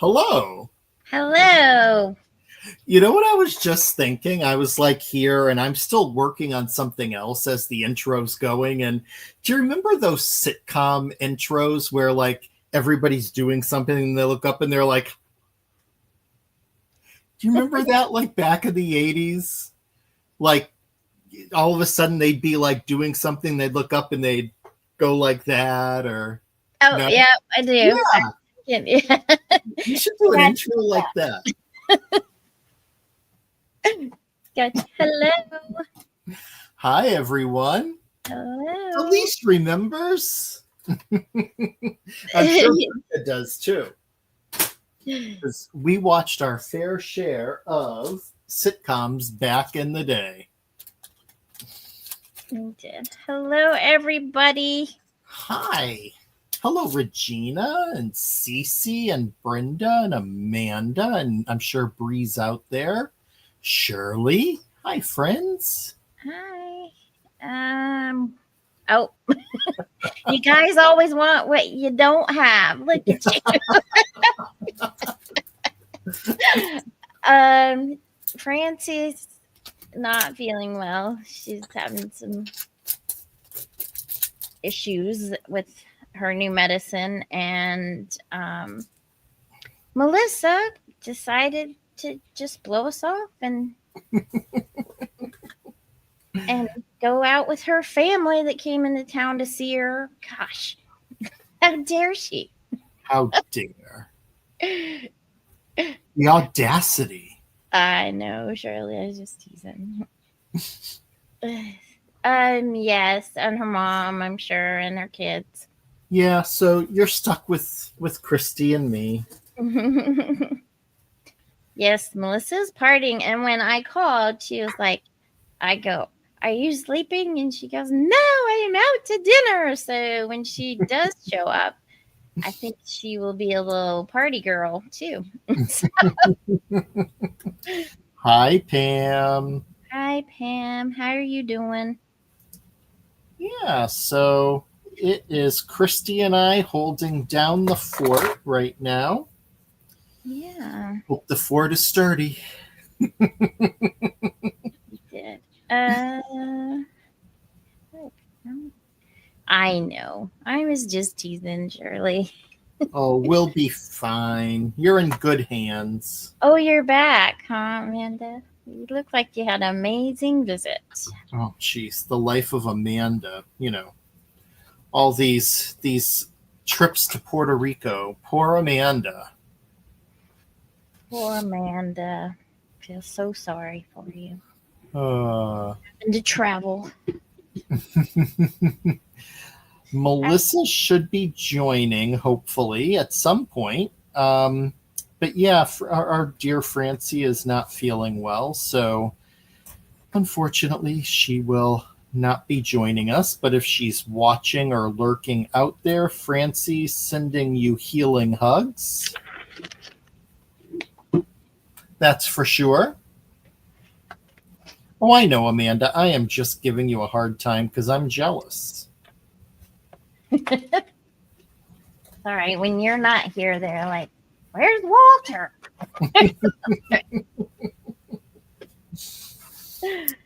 Hello. Hello. You know what I was just thinking? I was like here and I'm still working on something else as the intro's going. And do you remember those sitcom intros where like everybody's doing something and they look up and they're like, do you remember that like back in the 80s? Like all of a sudden they'd be like doing something, they'd look up and they'd go like that or Oh, no? yeah, I do. Yeah. Yeah. You should do an intro like that. Gotcha. Hello. Hi, everyone. Hello. Elise remembers. I'm sure it does too. Because we watched our fair share of sitcoms back in the day. We did. Hello, everybody. Hi. Hello, Regina and Cece and Brenda and Amanda, and I'm sure Bree's out there. Shirley. Hi, friends. Hi. Oh, you guys always want what you don't have. Look at you. Francie's not feeling well. She's having some issues with her new medicine, and Melissa decided to just blow us off and go out with her family that came into town to see her. Gosh, how dare she? How dare. The audacity. I know, Shirley. I was just teasing. Yes, and her mom, I'm sure, and her kids. Yeah, so you're stuck with Christy and me. Yes, Melissa's partying, and when I called, she was like, I go, are you sleeping? And she goes, no, I am out to dinner. So when she does show up, I think she will be a little party girl too. Hi, Pam. Hi, Pam. How are you doing? Yeah, so it is Christy and I holding down the fort right now. Yeah. Hope the fort is sturdy. We did. I know. I was just teasing, Shirley. Oh, we'll be fine. You're in good hands. Oh, you're back, huh, Amanda? You look like you had an amazing visit. Oh, jeez, the life of Amanda. You know, all these trips to Puerto Rico. Poor Amanda. Poor Amanda. I feel so sorry for you. And to travel. Melissa should be joining, hopefully, at some point. But yeah, our dear Francie is not feeling well, so unfortunately, she will not be joining us. But if she's watching or lurking out there, Francie, sending you healing hugs. That's for sure. Oh, I know, Amanda. I am just giving you a hard time because I'm jealous. All right. When you're not here, they're like, where's Walter?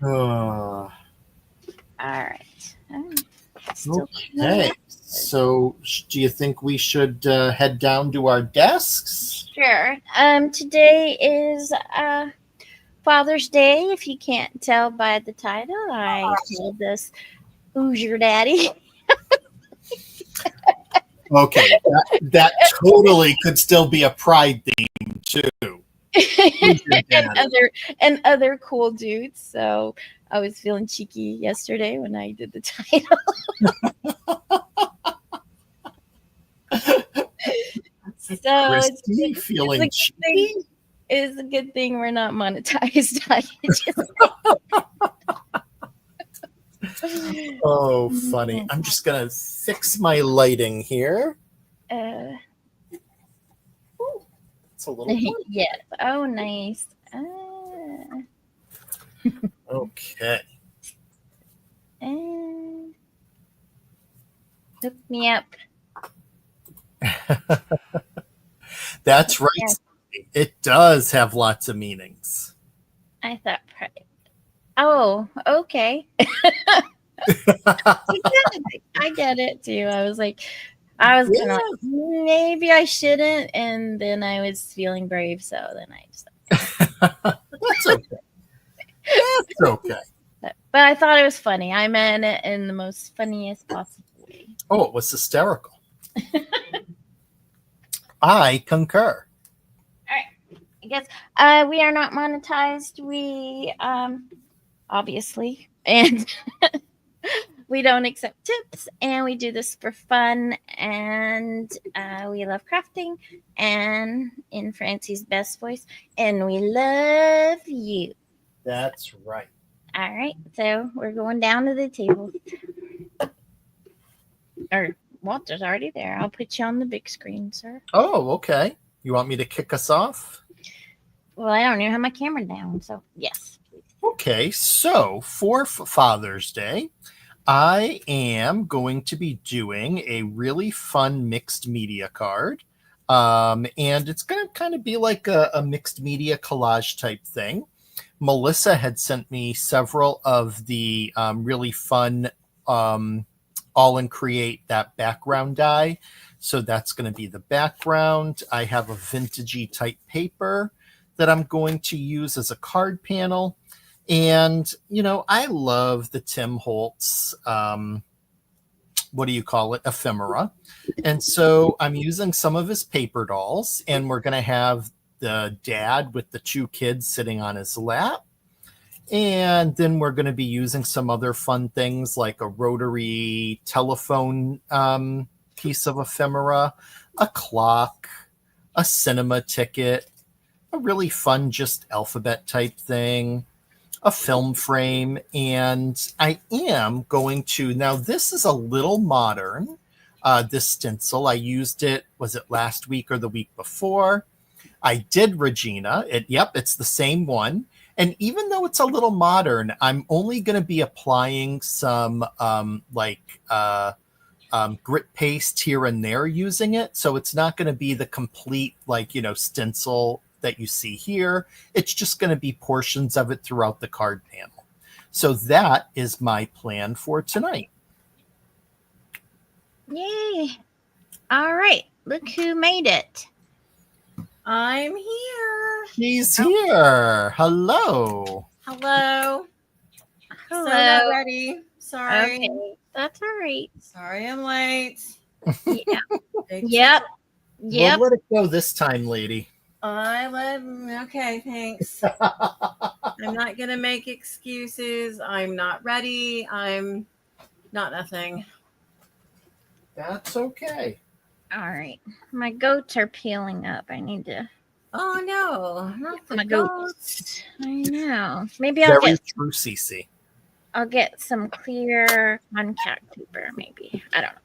All right. Okay. So do you think we should head down to our desks? Sure. Today is Father's Day. If you can't tell by the title, I called this Who's Your Daddy? Okay, that totally could still be a pride theme too. and other cool dudes. So I was feeling cheeky yesterday when I did the title. So Christy, feeling cheeky? It's a good thing we're not monetized. Oh, funny. I'm just going to fix my lighting here. It's a little yes. Oh, nice. Okay. Hook me up. That's right. Yeah. It does have lots of meanings. I thought, oh, okay. I get it too. I was kind of like, maybe I shouldn't, and then I was feeling brave, so then I just. That's okay. That's okay. But I thought it was funny. I meant it in the most funniest possible way. Oh, it was hysterical. I concur. All right. I guess we are not monetized. We obviously, and we don't accept tips, and we do this for fun, and we love crafting, and in Francie's best voice, and we love you. That's right. All right, so we're going down to the table. Or Walter's already there. I'll put you on the big screen, sir. Oh, okay. You want me to kick us off? Well, I don't even have my camera down, so yes. Okay, so for Father's Day, I am going to be doing a really fun mixed media card. And it's going to kind of be like a mixed media collage type thing. Melissa had sent me several of the really fun All in Create that background die. So that's going to be the background. I have a vintagey type paper that I'm going to use as a card panel. And, you know, I love the Tim Holtz, what do you call it, ephemera. And so I'm using some of his paper dolls, and we're going to have the dad with the two kids sitting on his lap. And then we're going to be using some other fun things like a rotary telephone piece of ephemera, a clock, a cinema ticket, a really fun just alphabet type thing, a film frame. And I am going to, now this is a little modern, this stencil. I used it, was it last week or the week before? I did Regina. It's the same one. And even though it's a little modern, I'm only going to be applying some grit paste here and there using it. So it's not going to be the complete, stencil that you see here. It's just going to be portions of it throughout the card panel. So that is my plan for tonight. Yay. All right. Look who made it. I'm here. He's here. Hello. Hello. Hello. So not ready. Sorry. Okay. That's all right. Sorry I'm late. Yeah. Big Yep. We'll let it go this time, lady. Okay, thanks. I'm not going to make excuses. I'm not ready. I'm not nothing. That's okay. All right. My goats are peeling up. I need to. Oh, no. Not the My goats. I know. Maybe I'll Very get. true, Cece. I'll get some clear contact paper. Maybe I don't know.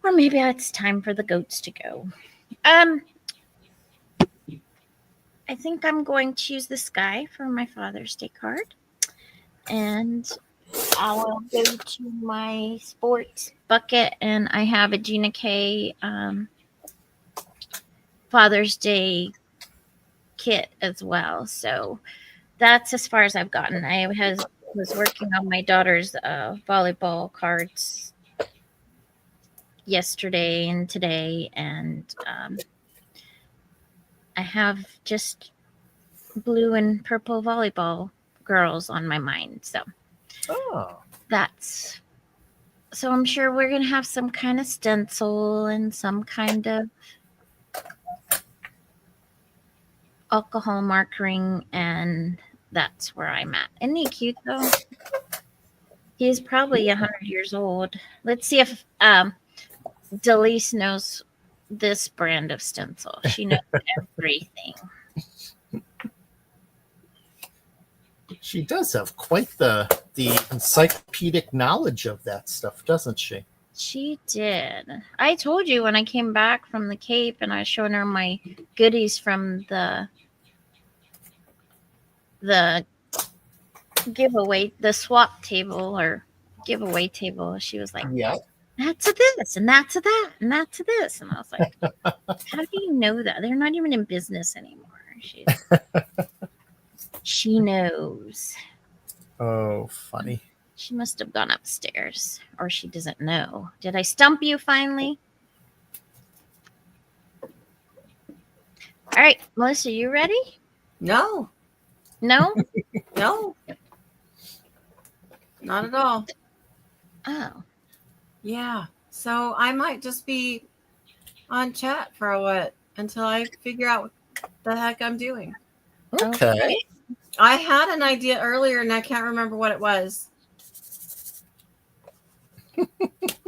Or maybe it's time for the goats to go. I think I'm going to use the sky for my Father's Day card. And I will go to my sports bucket, and I have a Gina K Father's Day kit as well. So that's as far as I've gotten. I was working on my daughter's volleyball cards yesterday and today, and I have just blue and purple volleyball girls on my mind. So so I'm sure we're going to have some kind of stencil and some kind of alcohol markering, and that's where I'm at. Isn't he cute though? He's probably 100 years old. Let's see if Delise knows this brand of stencil. She knows everything. She does have quite the encyclopedic knowledge of that stuff, doesn't she? She did. I told you when I came back from the Cape and I was showing her my goodies from the giveaway, the swap table or giveaway table. She was like, Yeah. that's a this and that's a that and that's a this. And I was like, how do you know that? They're not even in business anymore. She knows. Oh, funny. She must have gone upstairs, or she doesn't know. Did I stump you finally? All right, Melissa, you ready? No, No? no, not at all. Oh. Yeah. So I might just be on chat for a what until I figure out what the heck I'm doing. Okay. I had an idea earlier and I can't remember what it was.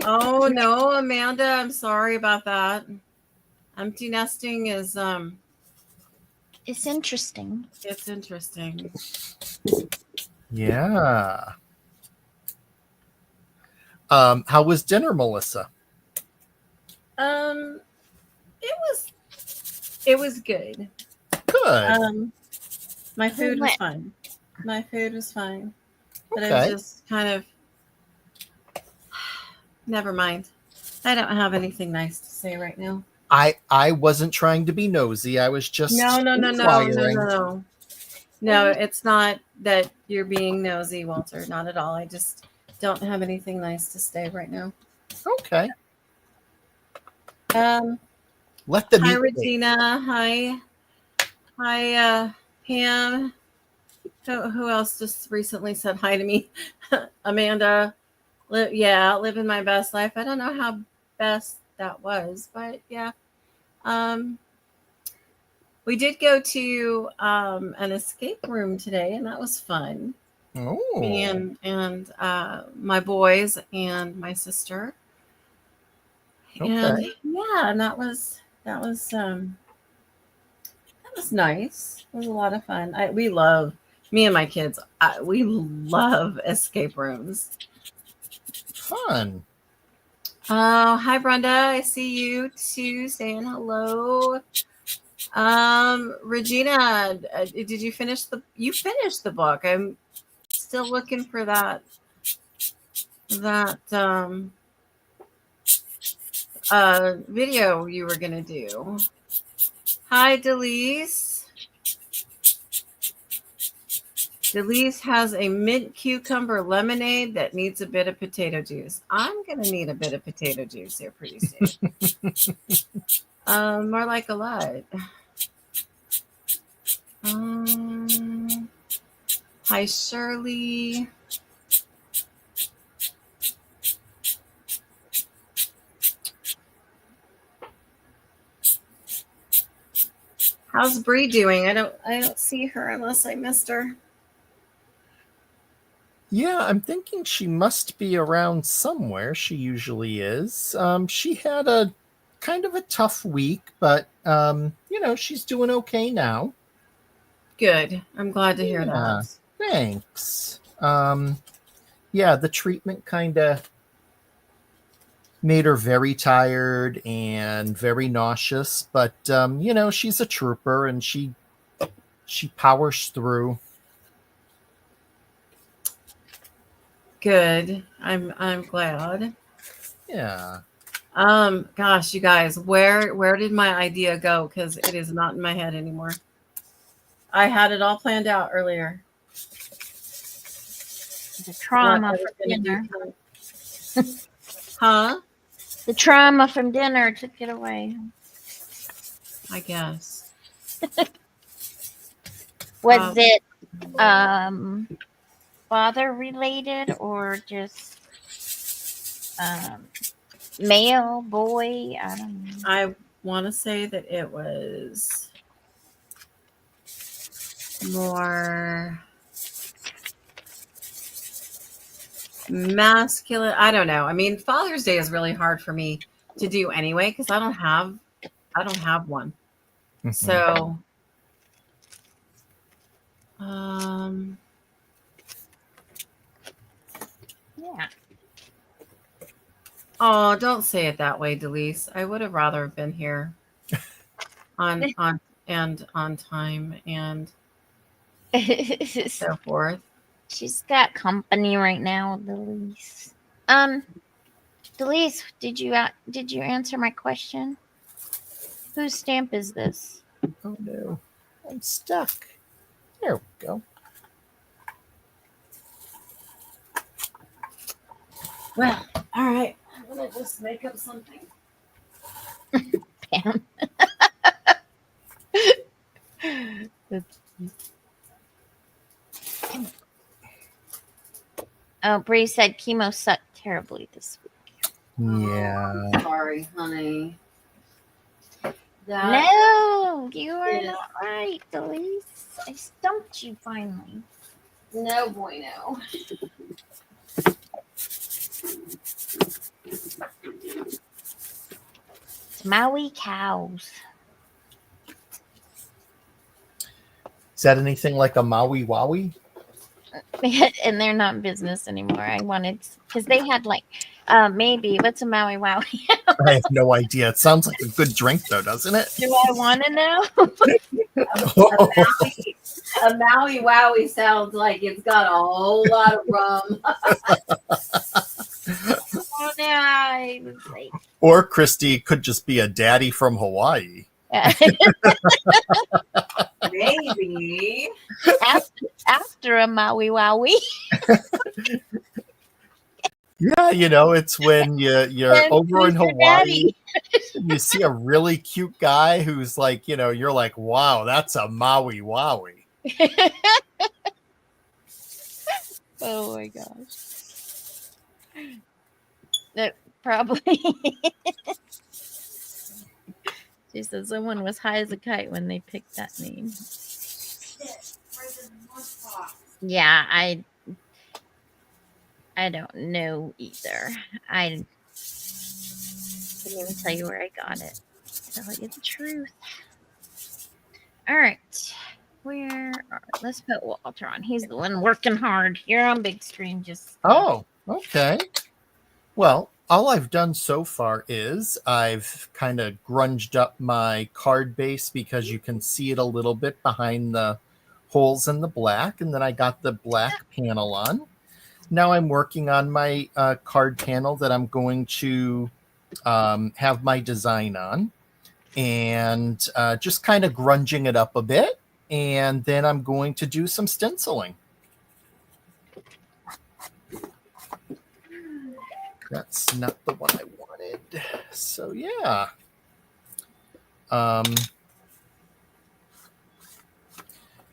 Oh no, Amanda, I'm sorry about that. Empty nesting is It's interesting. it's interesting. Yeah. How was dinner, Melissa? It was good. Good. My food was fine. My food was fine. But Okay. I was just kind of never mind. I don't have anything nice to say right now. I wasn't trying to be nosy. I was just inquiring. No, it's not that you're being nosy, Walter. Not at all. I just don't have anything nice to say right now. Okay. Hi, Let the meat Regina. Hi, Pam. Who else just recently said hi to me? Amanda. Living my best life. I don't know how best that was, but yeah. We did go to an escape room today, and that was fun. Oh. Me and my boys and my sister. Okay. And yeah, and that was nice. It was a lot of fun. We love me and my kids. We love escape rooms. Fun. Oh, hi Brenda. I see you too saying hello. Regina, did you finish you finished the book? I'm still looking for that video you were gonna do. Hi, Delise. Delise has a mint cucumber lemonade that needs a bit of potato juice. I'm gonna need a bit of potato juice here pretty soon. More like a lot. Hi, Shirley. How's Bree doing? I don't see her unless I missed her. Yeah, I'm thinking she must be around somewhere. She usually is. She had a kind of a tough week, but she's doing okay now. Good. I'm glad to hear that. Thanks. Yeah, the treatment kind of made her very tired and very nauseous, but she's a trooper and she powers through. Good. I'm glad. Yeah. Gosh, you guys, where did my idea go? Because it is not in my head anymore. I had it all planned out earlier. The trauma from dinner. Huh? The trauma from dinner took it away. I guess. Was it father related or just male, boy? I don't know. I want to say that it was more masculine. I don't know. I mean, Father's Day is really hard for me to do anyway because I don't have one. Mm-hmm. So yeah. Oh, don't say it that way, Delise. I would have rather been here on time and so forth. She's got company right now, Delise. Delise, did you answer my question? Whose stamp is this? Oh no, I'm stuck. There we go. Well, all right. I'm gonna just make up something. Pam. Oh, Bree said chemo sucked terribly this week. Yeah. Oh, sorry, honey. No, you are not right, Delise. I stumped you finally. No bueno. It's Maui cows. Is that anything like a Maui Wowie? And they're not in business anymore. I wanted, because they had like, maybe, what's a Maui Wowie? I have no idea. It sounds like a good drink, though, doesn't it? Do I want to know? A Maui Wowie sounds like it's got a whole lot of rum. Oh, no, I was like, Or Christy could just be a daddy from Hawaii. Maybe. after a Maui Wowie. Yeah, it's when you're And over in who's your Hawaii daddy? and you see a really cute guy who's like, you're like, wow, that's a Maui Wowie. Oh my gosh. That probably. She said someone was high as a kite when they picked that name. Yeah, I don't know either. I can't even tell you where I got it. Tell you the truth. All right. Let's put Walter on. He's the one working hard. You're on big screen. Oh, okay. Well, all I've done so far is I've kind of grunged up my card base because you can see it a little bit behind the holes in the black, and then I got the black panel on. Now I'm working on my card panel that I'm going to have my design on, and just kind of grunging it up a bit, and then I'm going to do some stenciling. That's not the one I wanted. So yeah.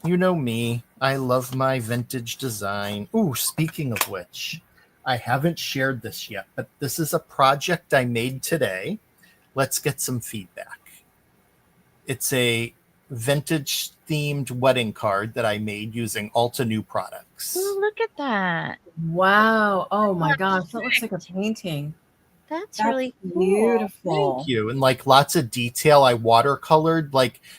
You know me. I love my vintage design. Ooh, speaking of which, I haven't shared this yet, but this is a project I made today. Let's get some feedback. It's a vintage themed wedding card that I made using Alta products. Oh, look at that. Wow. Oh my gosh. That looks like a painting. That's really cool. Beautiful. Thank you. And like lots of detail, I watercolored.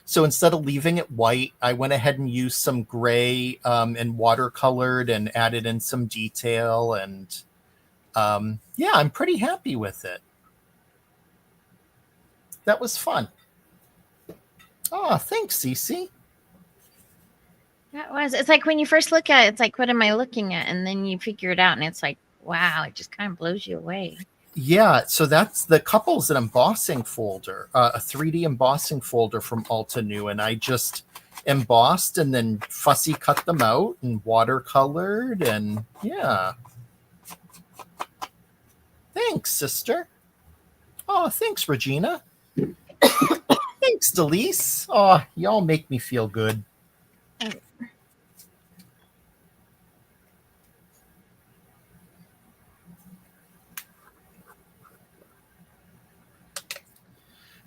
So instead of leaving it white, I went ahead and used some gray and watercolored and added in some detail. And yeah, I'm pretty happy with it. That was fun. Oh, thanks, Cece. That was. It's like when you first look at it, it's like, what am I looking at? And then you figure it out, and it's like, wow, it just kind of blows you away. Yeah, so that's the couples an embossing folder, a 3D embossing folder from Alta, and I just embossed and then fussy cut them out and watercolored, and yeah. Thanks, sister. Oh, thanks, Regina. Thanks, Delise. Oh, y'all make me feel good.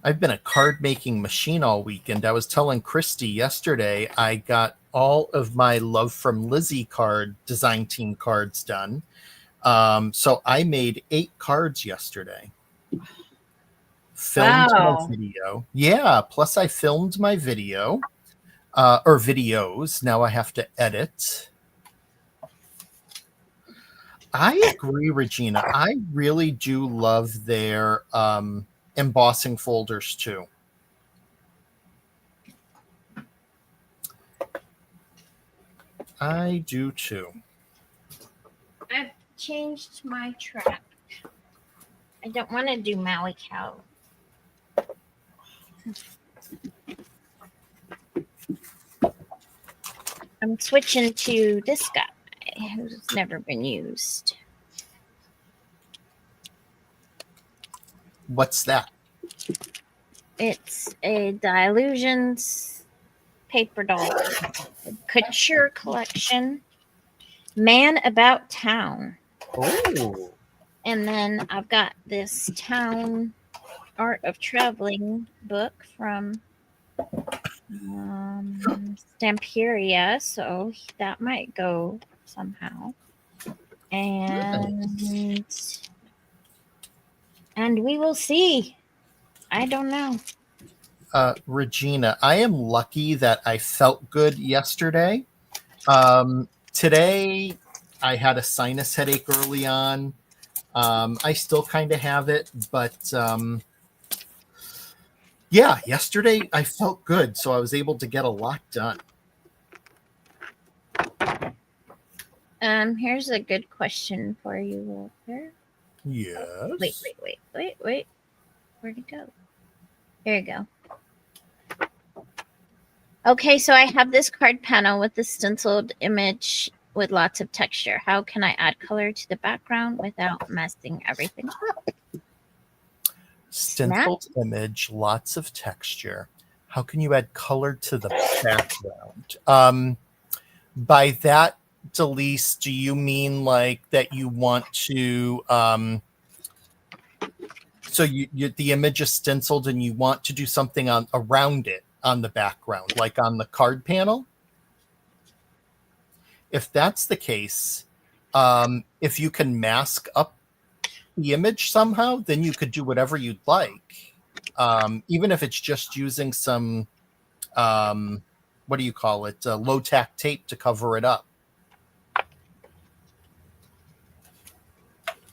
I've been a card making machine all weekend. I was telling Christy yesterday I got all of my Love from Lizzie card design team cards done. So I made 8 cards yesterday. Filmed my video. Yeah, plus I filmed my video or videos. Now I have to edit. I agree, Regina. I really do love their embossing folders too. I do too. I've changed my track. I don't want to do Maui Cow. I'm switching to this guy who's never been used. What's that? It's a Dilutions paper doll couture collection. Man About Town. Oh, And then I've got this Town Art of Traveling book from Stamperia, so that might go somehow. And we will see. I don't know. Regina, I am lucky that I felt good yesterday. Today, I had a sinus headache early on. I still kind of have it, but yeah, yesterday I felt good, so I was able to get a lot done. Here's a good question for you, Walter. Yes. Wait. Where'd it go? There you go. Okay, so I have this card panel with the stenciled image with lots of texture. How can I add color to the background without messing everything up? Stenciled image, lots of texture. How can you add color to the background? By that, Delise, do you mean like that you want to so you the image is stenciled and you want to do something on around it on the background, like on the card panel? If that's the case, if you can mask up the image somehow, then you could do whatever you'd like. Even if it's just using some what do you call it? Low tack tape to cover it up.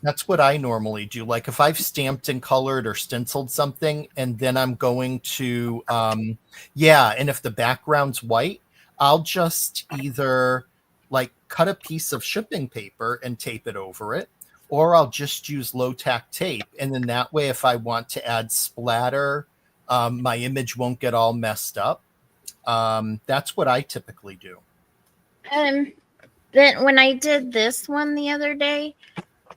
That's what I normally do. Like if I've stamped and colored or stenciled something, and then I'm going to, and if the background's white, I'll just either like cut a piece of shipping paper and tape it over it, or I'll just use low tack tape. And then that way, if I want to add splatter, my image won't get all messed up. That's what I typically do. Then when I did this one the other day,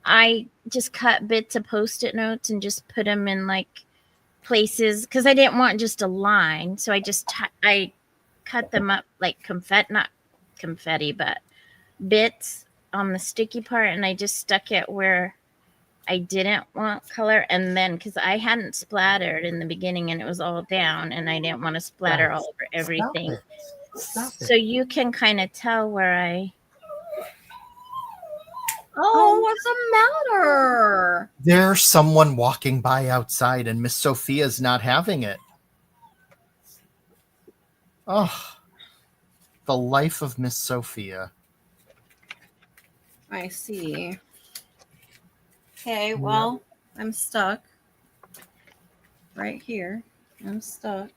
I just cut bits of Post-it notes and just put them in like places because I didn't want just a line. So I cut them up like not confetti, but bits on the sticky part, and I just stuck it where I didn't want color. And then because I hadn't splattered in the beginning and it was all down, and I didn't want to splatter all over everything. Stop it. So you can kind of tell where I. Oh, what's the matter? There's someone walking by outside, and Miss Sophia's not having it. Oh, the life of Miss Sophia. I see. Okay, well, I'm stuck. Right here. I'm stuck.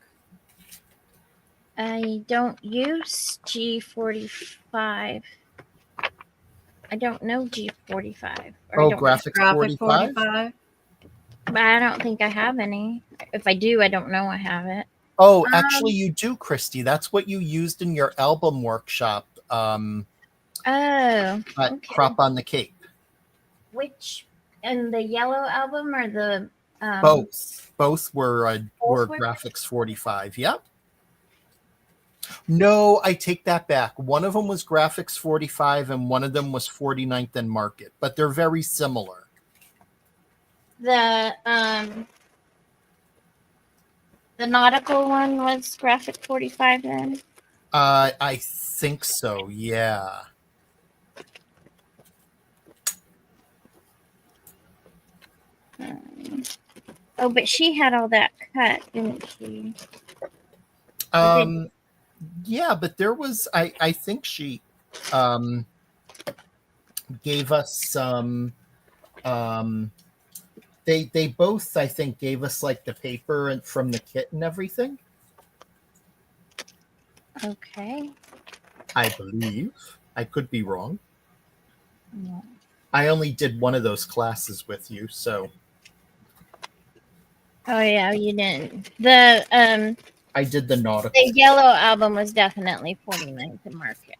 I don't use G45. I don't know G45. Graphic 45? But I don't think I have any. If I do, I don't know I have it. Oh, actually, you do, Christy. That's what you used in your album workshop. Okay. Crop on the Cape. Which, in the yellow album or the... Both were Graphics 45. Yep. No, I take that back. One of them was Graphics 45 and one of them was 49th and Market, but they're very similar. The nautical one was Graphic 45 then? I think so, yeah. Oh, but she had all that cut, didn't she? Yeah, but there was I think she gave us some they both I think gave us like the paper and from the kit and everything. Okay. I believe. I could be wrong. Yeah. I only did one of those classes with you, so Oh yeah, you didn't. The I did the nautical. the yellow album was definitely 49 to market.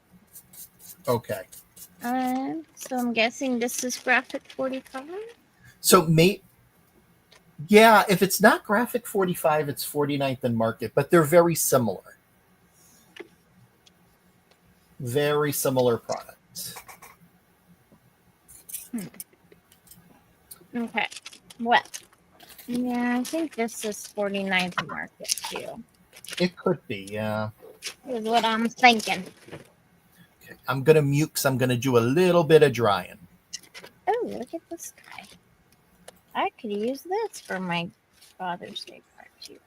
Okay. So I'm guessing this is graphic 45. So yeah, if it's not graphic 45, it's 49th and market, but they're very similar. Very similar products. Okay. Well, yeah, I think this is 49 to market too. It could be, yeah. Is what I'm thinking. Okay. I'm going to mute because I'm going to do a little bit of drying. Oh, look at this guy. I could use this for my Father's Day party.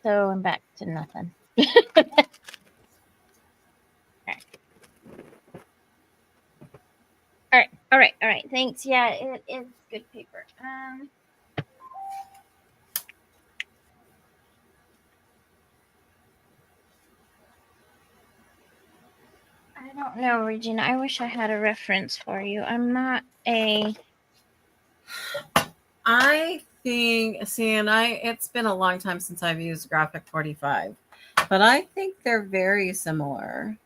So I'm back to nothing. All right. Thanks. Yeah, it is good paper. I don't know, Regina. I wish I had a reference for you. I'm not a. I think, it's been a long time since I've used graphic 45, but I think they're very similar.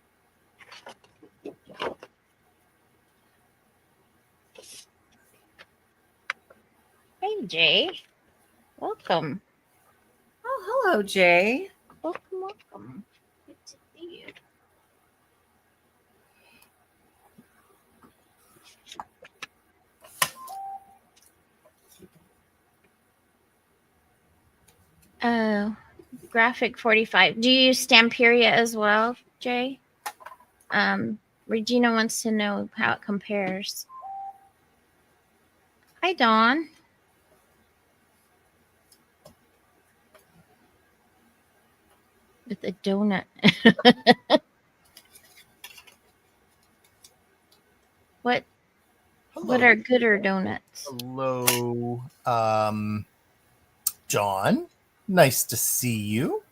Hey, Jay. Welcome. Oh, hello, Jay. Welcome. Good to see you. Oh, graphic 45. Do you use Stamperia as well, Jay? Regina wants to know how it compares. Hi, Dawn. With a donut. What are gooder donuts? Hello, John. Nice to see you.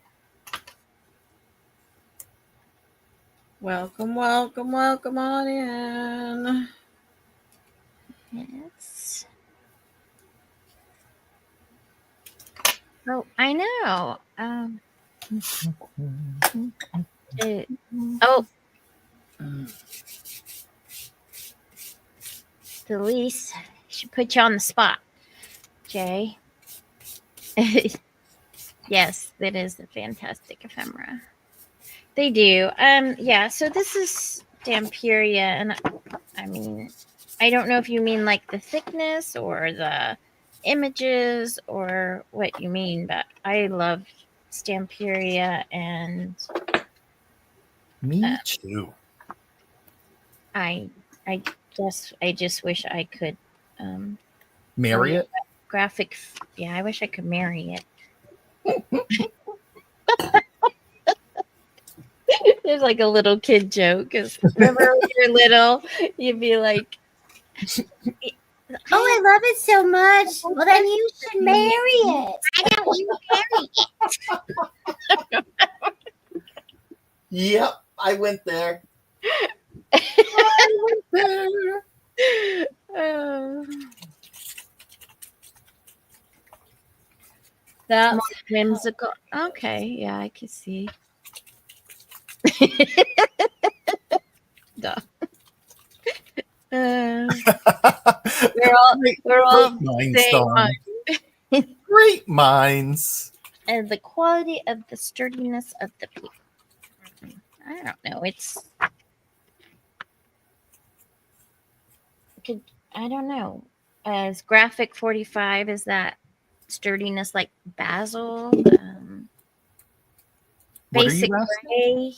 Welcome on in. Yes. Oh, I know. Delise should put you on the spot, Jay. Yes, that is a fantastic ephemera. They do. Yeah, so this is Stamperia, and I mean, I don't know if you mean like the thickness or the images or what you mean, but I love Stamperia, and Me too. I just wish I could Marry it? graphic. Yeah, I wish I could marry it. There's like a little kid joke. Remember when you were little, you'd be like, "Oh, I love it so much. Well, then you should marry it. Why don't you marry it?" Yep, I went there. I went there. That's whimsical. Okay, yeah, I can see. Duh. We're all minds, same mind. Great minds. And the quality of the sturdiness of the paper. I don't know. I don't know. As graphic 45, is that sturdiness like basil? Basic gray.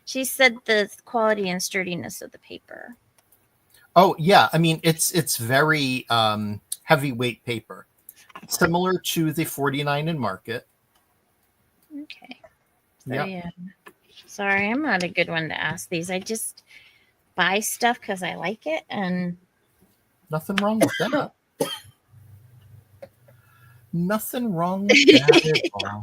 She said the quality and sturdiness of the paper. Oh yeah, I mean it's very heavyweight paper, similar to the 49 in market. Okay. So yeah. Sorry, I'm not a good one to ask these. I just buy stuff because I like it, and nothing wrong with that. Nothing wrong with that at all.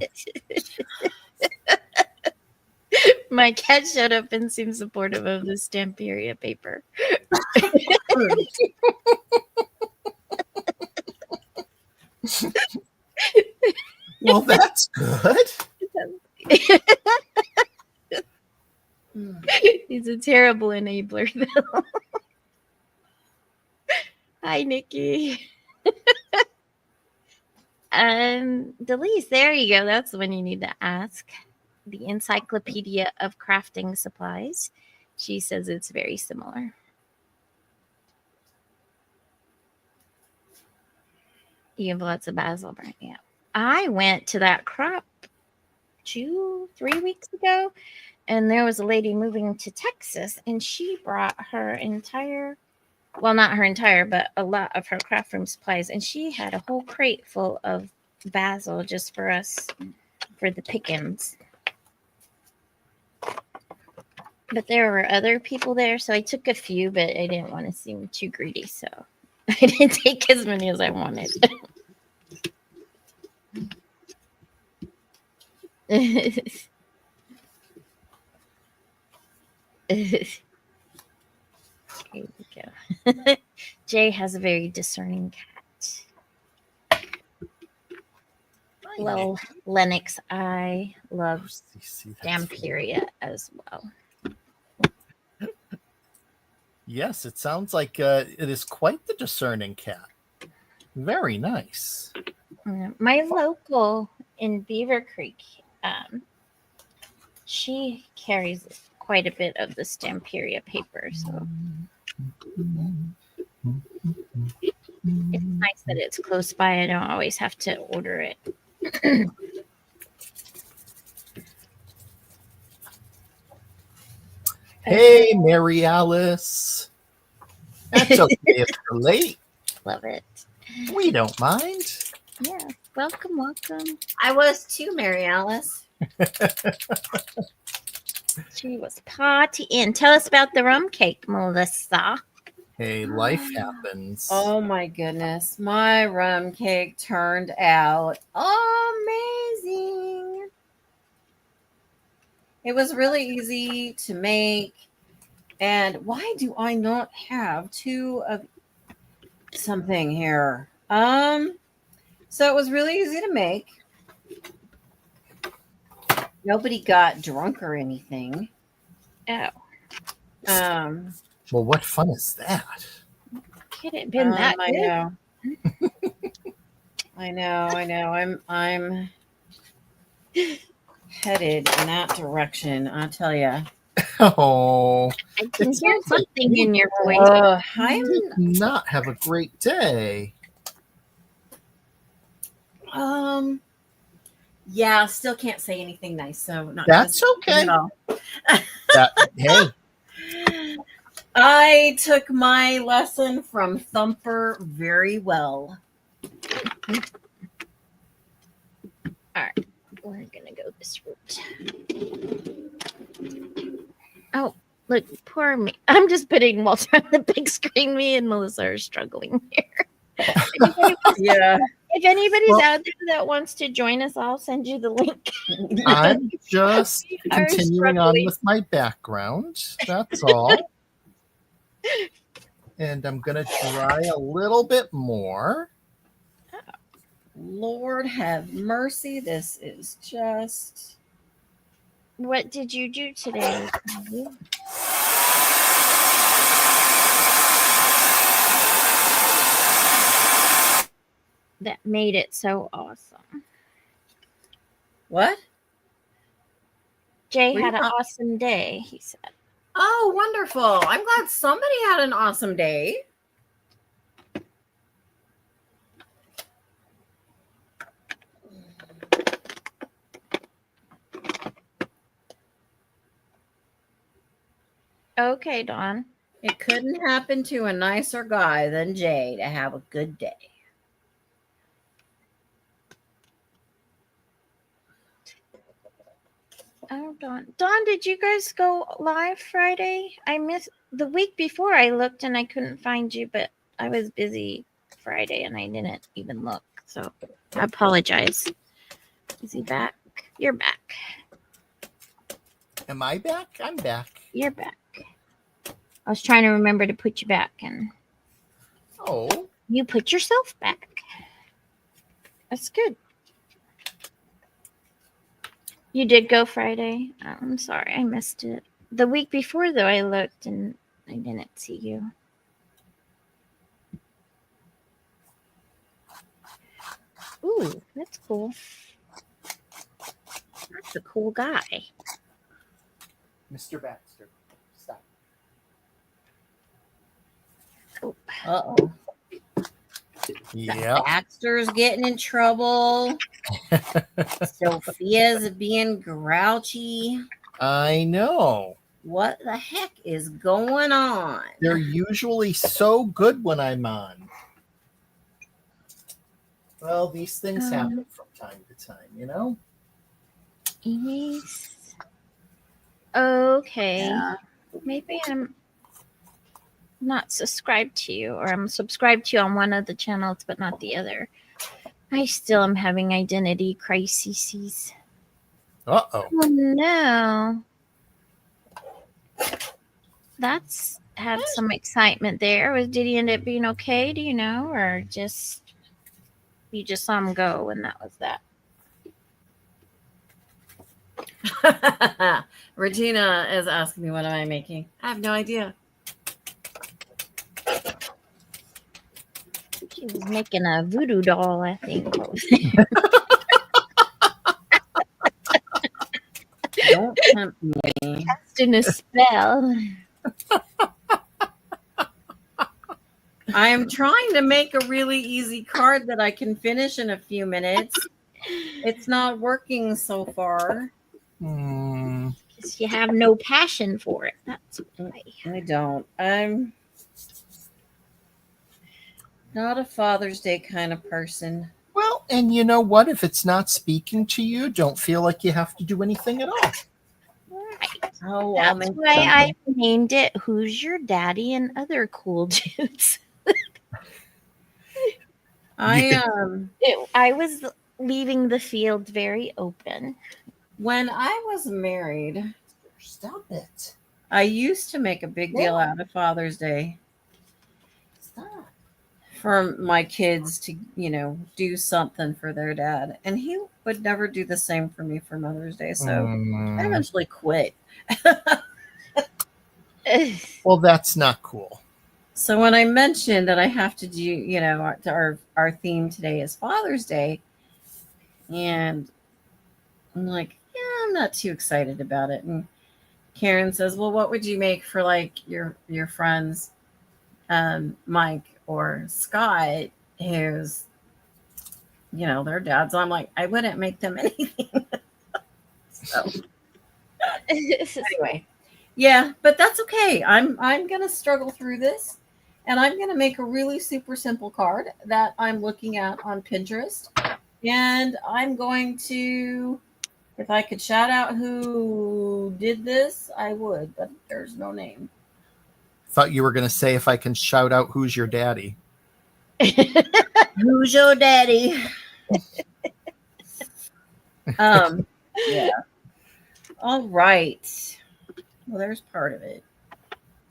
My cat showed up and seemed supportive of the Stamperia paper. Well, that's good. He's a terrible enabler, though. Hi, Nikki. Delise, there you go. That's the one you need to ask. The Encyclopedia of Crafting Supplies. She says it's very similar. You have lots of basil burnt. Yeah. I went to that crop 2-3 weeks ago, and there was a lady moving to Texas, and she brought her entire, well, not her entire, but a lot of her craft room supplies, and she had a whole crate full of basil just for us for the pickings. But there were other people there, so I took a few, but I didn't want to seem too greedy, so I didn't take as many as I wanted. Here we go. Jay has a very discerning cat. Well, Lennox, I love Damperia as well. Yes, it sounds like it is quite the discerning cat. Very nice. My local in Beaver Creek, she carries quite a bit of the Stamperia paper, so it's nice that it's close by. I don't always have to order it. Hey, Mary Alice. That's okay if you're late. Love it. We don't mind. Yeah, welcome. I was too, Mary Alice. She was partying. Tell us about the rum cake, Melissa. Hey, life happens. Oh my goodness. My rum cake turned out amazing. It was really easy to make. And why do I not have two of something here? So it was really easy to make. Nobody got drunk or anything. Oh, Well, what fun is that? could it have been that I good? know. I know. I'm headed in that direction. I'll tell you. Oh, I can It hear sounds like something in your voice. I'm did not have a great day. Yeah, still can't say anything nice, so not That's gonna say okay. at all. Hey, I took my lesson from Thumper very well. All right, we're gonna go this route. Oh, look, poor me. I'm just putting Walter on the big screen. Me and Melissa are struggling here. Yeah. If anybody's Well- out there that wants to join us, I'll send you the link. I'm just We are continuing on struggling. with my background. That's all. And I'm going to try a little bit more. Lord have mercy. This is just What did you do today? That made it so awesome. what? Jay What had are an you awesome day, he said. Oh, wonderful. I'm glad somebody had an awesome day. Okay, Dawn. It couldn't happen to a nicer guy than Jay to have a good day. Oh, Dawn. Dawn, did you guys go live Friday? I missed the week before. I looked and I couldn't find you, but I was busy Friday and I didn't even look. So I apologize. Is he back? You're back. Am I back? I'm back. You're back. I was trying to remember to put you back, and Oh, you put yourself back. That's good. You did go Friday? Oh, I'm sorry, I missed it. The week before, though, I looked and I didn't see you. Ooh, that's cool. That's a cool guy. Mr. Baxter, stop. Uh-oh. Yeah. Baxter's getting in trouble. Sophia's being grouchy. I know. What the heck is going on? They're usually so good when I'm on. Well, these things happen from time to time, you know? Yes. Okay. Yeah. Maybe I'm not subscribed to you, or I'm subscribed to you on one of the channels, but not the other. I still am having identity crises. Uh-oh. Oh, no. That's had some excitement there. Did he end up being okay? Do you know? Or just, you just saw him go and that was that? Regina is asking me what am I making. I have no idea. She was making a voodoo doll, I think. Don't tempt me. Casting a spell. I am trying to make a really easy card that I can finish in a few minutes. It's not working so far. Because you have no passion for it. That's why. I don't. I'm not a Father's Day kind of person. Well, and you know what? If it's not speaking to you, don't feel like you have to do anything at all. Right. Oh, That's why I named it Who's Your Daddy and Other Cool Dudes. I was leaving the field very open. When I was married, Stop it. I used to make a big deal out of Father's Day. Stop. For my kids to, do something for their dad. And he would never do the same for me for Mother's Day. So I eventually quit. Well, that's not cool. So when I mentioned that I have to do, our theme today is Father's Day, and I'm like, yeah, I'm not too excited about it. And Karen says, well, what would you make for like your friends, Mike or Scott, who's, their dads? I'm like, I wouldn't make them anything. So anyway, yeah, but that's okay. I'm gonna struggle through this, and I'm gonna make a really super simple card that I'm looking at on Pinterest, and I'm going to, if I could shout out who did this, I would, but there's no name. Thought you were going to say if I can shout out who's your daddy. Who's your daddy? Yeah. All right. Well, there's part of it.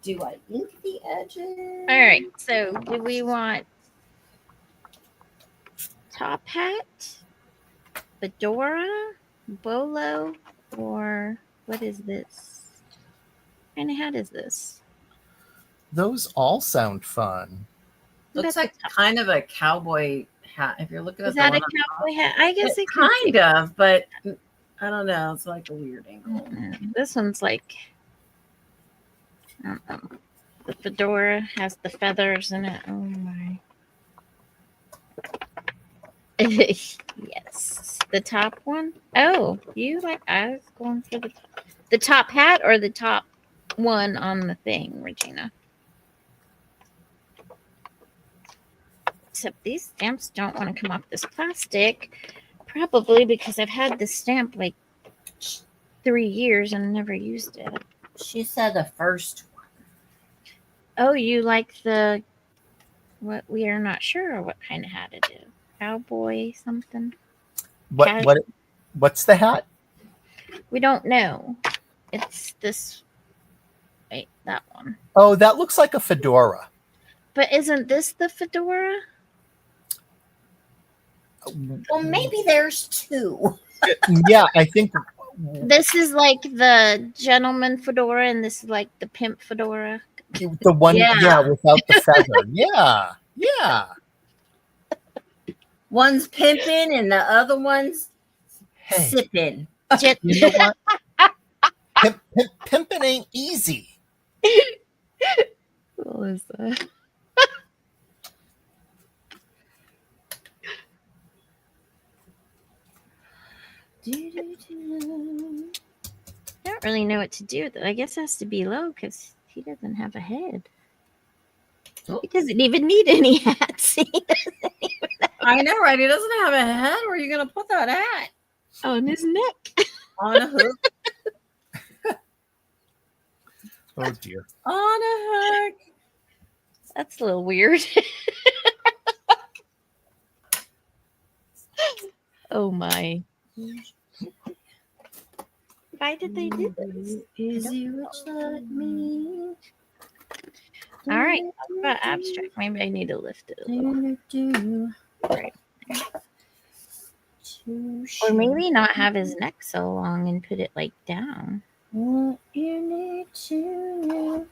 Do I ink the edges? All right. So, do we want top hat, fedora, bolo, or what is this? What kind of hat is this? Those all sound fun. Looks like kind of a cowboy hat. If you're looking at Is that a cowboy hat? I guess it kind of, but I don't know. It's like a weird angle. This one's like, I don't know. The fedora has the feathers in it. Oh my. Yes. The top one? Oh, I was going for the top hat or the top one on the thing, Regina. Except these stamps don't want to come off this plastic. Probably because I've had this stamp like 3 years and never used it. She said the first one. Oh, you like what we are not sure what kind of hat it is. Cowboy something. What's the hat? We don't know. It's this. Wait, that one. Oh, that looks like a fedora. But isn't this the fedora? Well, maybe there's two. Yeah, I think This is like the gentleman fedora, and this is like the pimp fedora. the one, Yeah. without the feather. Yeah. One's pimping and the other one's Hey, sipping. you know what? Pimping ain't easy. Melissa. I don't really know what to do with it. I guess it has to be low because he doesn't have a head. He doesn't even need any hats. I know, right? He doesn't have a head. Where are you going to put that at? On his neck. On a hook. Oh dear. On a hook. That's a little weird. Oh my. Why did they do this? Easy rich like me. All right. Talk about abstract. Maybe I need to lift it a little. Right. Or maybe not have his neck so long and put it like down. What you need to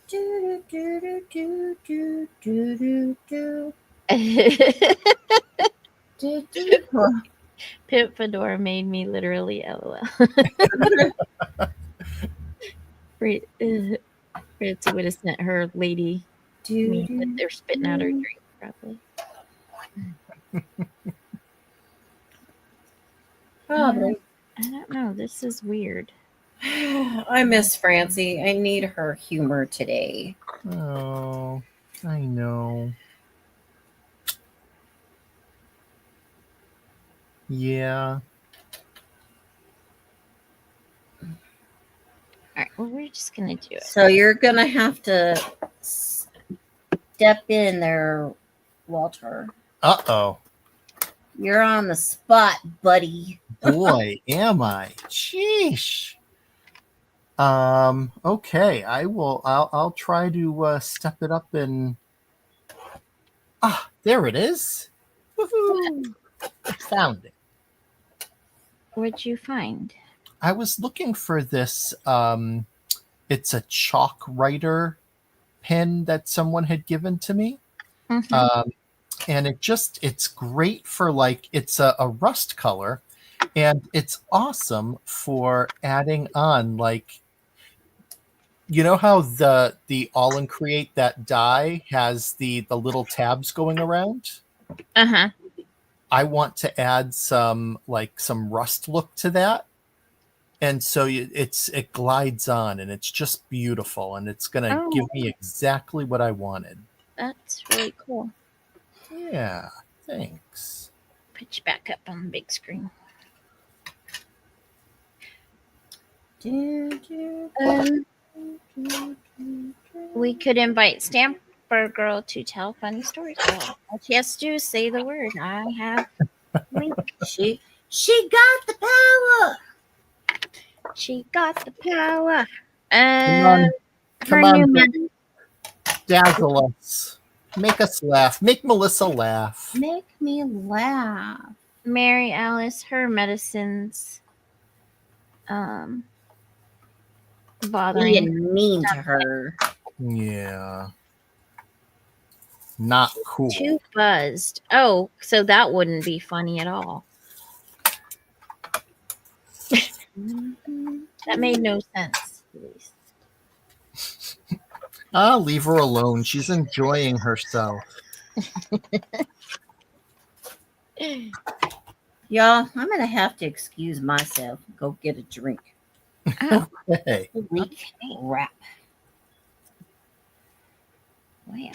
do, do, do, do, do, do, do, do, do. Pimp fedora made me literally LOL. Fritzy would have sent her lady me that they're spitting out her drink, probably. Probably. I don't know. This is weird. I miss Francie. I need her humor today. Oh, I know. Yeah. All right. Well, we're just gonna do it. So you're gonna have to step in there, Walter. Uh-oh. You're on the spot, buddy. Boy, am I. Sheesh. Okay, I'll try to step it up and there it is. Woohoo. I found it. What'd you find? I was looking for this it's a chalk writer pen that someone had given to me. Mm-hmm. And it's great for like, it's a rust color, and it's awesome for adding on, like, you know how the All in Create, that die has the little tabs going around? Uh-huh. I want to add some rust look to that. And so it glides on, and it's just beautiful, and it's going to give me exactly what I wanted. That's really cool. Yeah, thanks. Put you back up on the big screen. We could invite Stamper Girl to tell funny stories. Well, all she has to do is say the word. I have link. She got the power. She got the power. Come on, dazzle us. Make us laugh. Make Melissa laugh. Make me laugh. Mary Alice, her medicines bothering. Being mean to her. Yeah. Not cool. Too buzzed. Oh, so that wouldn't be funny at all. That made no sense. Leave her alone. She's enjoying herself. Y'all, I'm going to have to excuse myself. Go get a drink. Okay. Holy crap. Wow.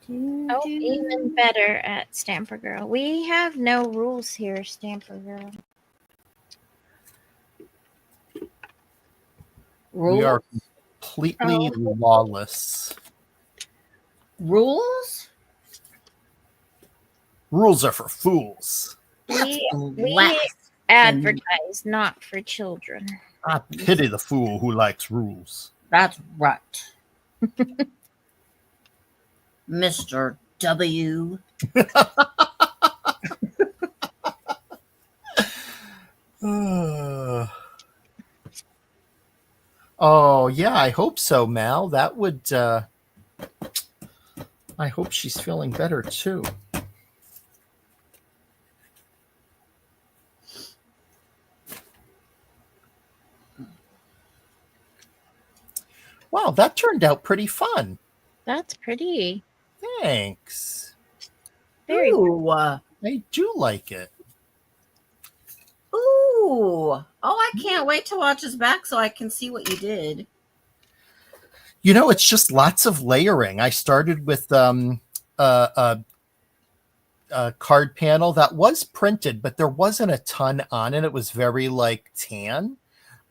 Oh, even better at Stamper Girl. We have no rules here, Stamper Girl. Rules? We are completely lawless. Rules? Rules are for fools. We advertise not for children. I pity the fool who likes rules. That's right. Mr. W. Oh, yeah, I hope so, Mal. That would, I hope she's feeling better too. Wow, that turned out pretty fun. That's pretty. Thanks. Very. Ooh. I do like it. Ooh. Oh, I can't wait to watch this back so I can see what you did. You know, it's just lots of layering. I started with a card panel that was printed, but there wasn't a ton on it. It was very like tan.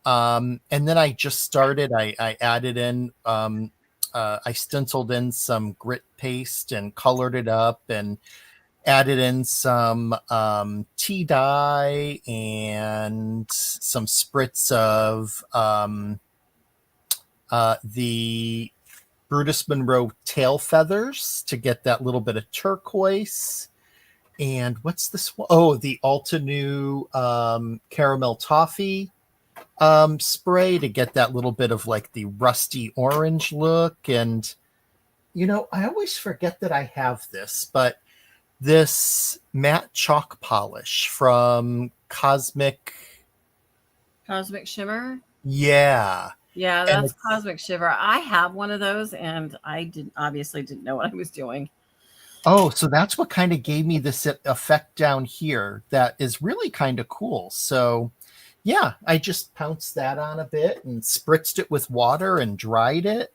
And then I just started, I added in, I stenciled in some grit paste and colored it up and added in some tea dye and some spritz of the Brutus Monroe tail feathers to get that little bit of turquoise. And what's this one? Oh, the Altenew caramel toffee spray to get that little bit of like the rusty orange look. And, you know, I always forget that I have this, but this matte chalk polish from Cosmic Shimmer? Yeah. Yeah, that's Cosmic Shiver. I have one of those, and I obviously didn't know what I was doing. Oh, so that's what kind of gave me this effect down here that is really kind of cool. So, yeah, I just pounced that on a bit and spritzed it with water and dried it.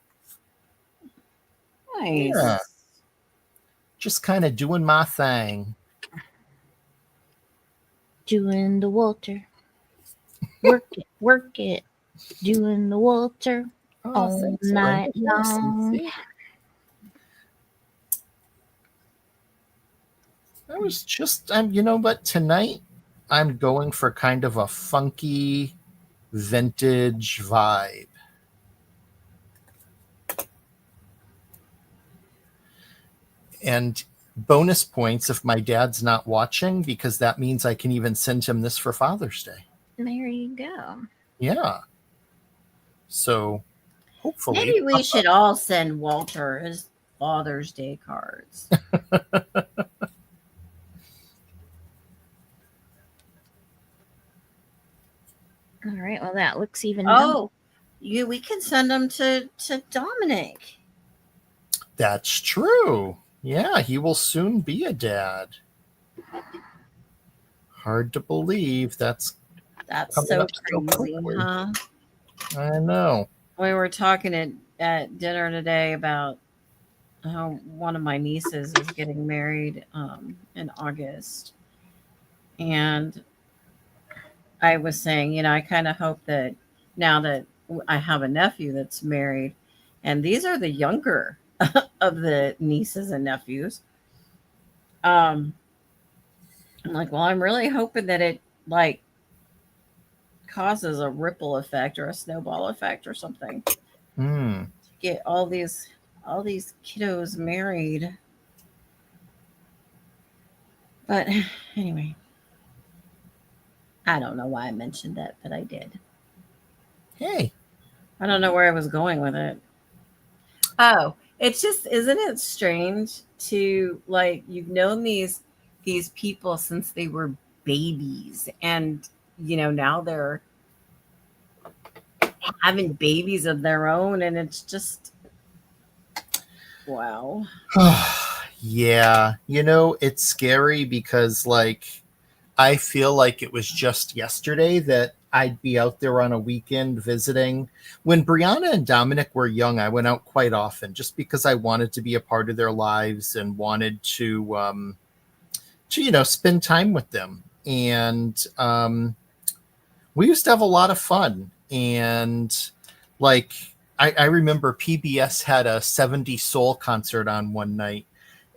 Nice. Yeah. Just kind of doing my thing. Doing the Walter. Work it. Doing the Walter all night long. I was just, you know what, tonight I'm going for kind of a funky vintage vibe. And bonus points if my dad's not watching, because that means I can even send him this for Father's Day. There you go. Yeah. So hopefully. Maybe we should all send Walter his Father's Day cards. All right. Well, that looks even. We can send them to Dominic. That's true. Yeah, he will soon be a dad. Hard to believe that's so crazy, huh? I know. We were talking at dinner today about how one of my nieces is getting married in August. And I was saying, you know, I kind of hope that now that I have a nephew that's married, and these are the younger of the nieces and nephews. I'm like, well, I'm really hoping that it like causes a ripple effect or a snowball effect or something. To get all these kiddos married. But anyway, I don't know why I mentioned that, but I did. Hey. I don't know where I was going with it. Oh, it's just, isn't it strange to, like, you've known these people since they were babies, and, you know, now they're having babies of their own, and it's just, wow. Yeah, you know, it's scary because, like, I feel like it was just yesterday that I'd be out there on a weekend visiting. When Brianna and Dominic were young, I went out quite often just because I wanted to be a part of their lives and wanted to you know, spend time with them. And we used to have a lot of fun. And like, I remember PBS had a 70s soul concert on one night.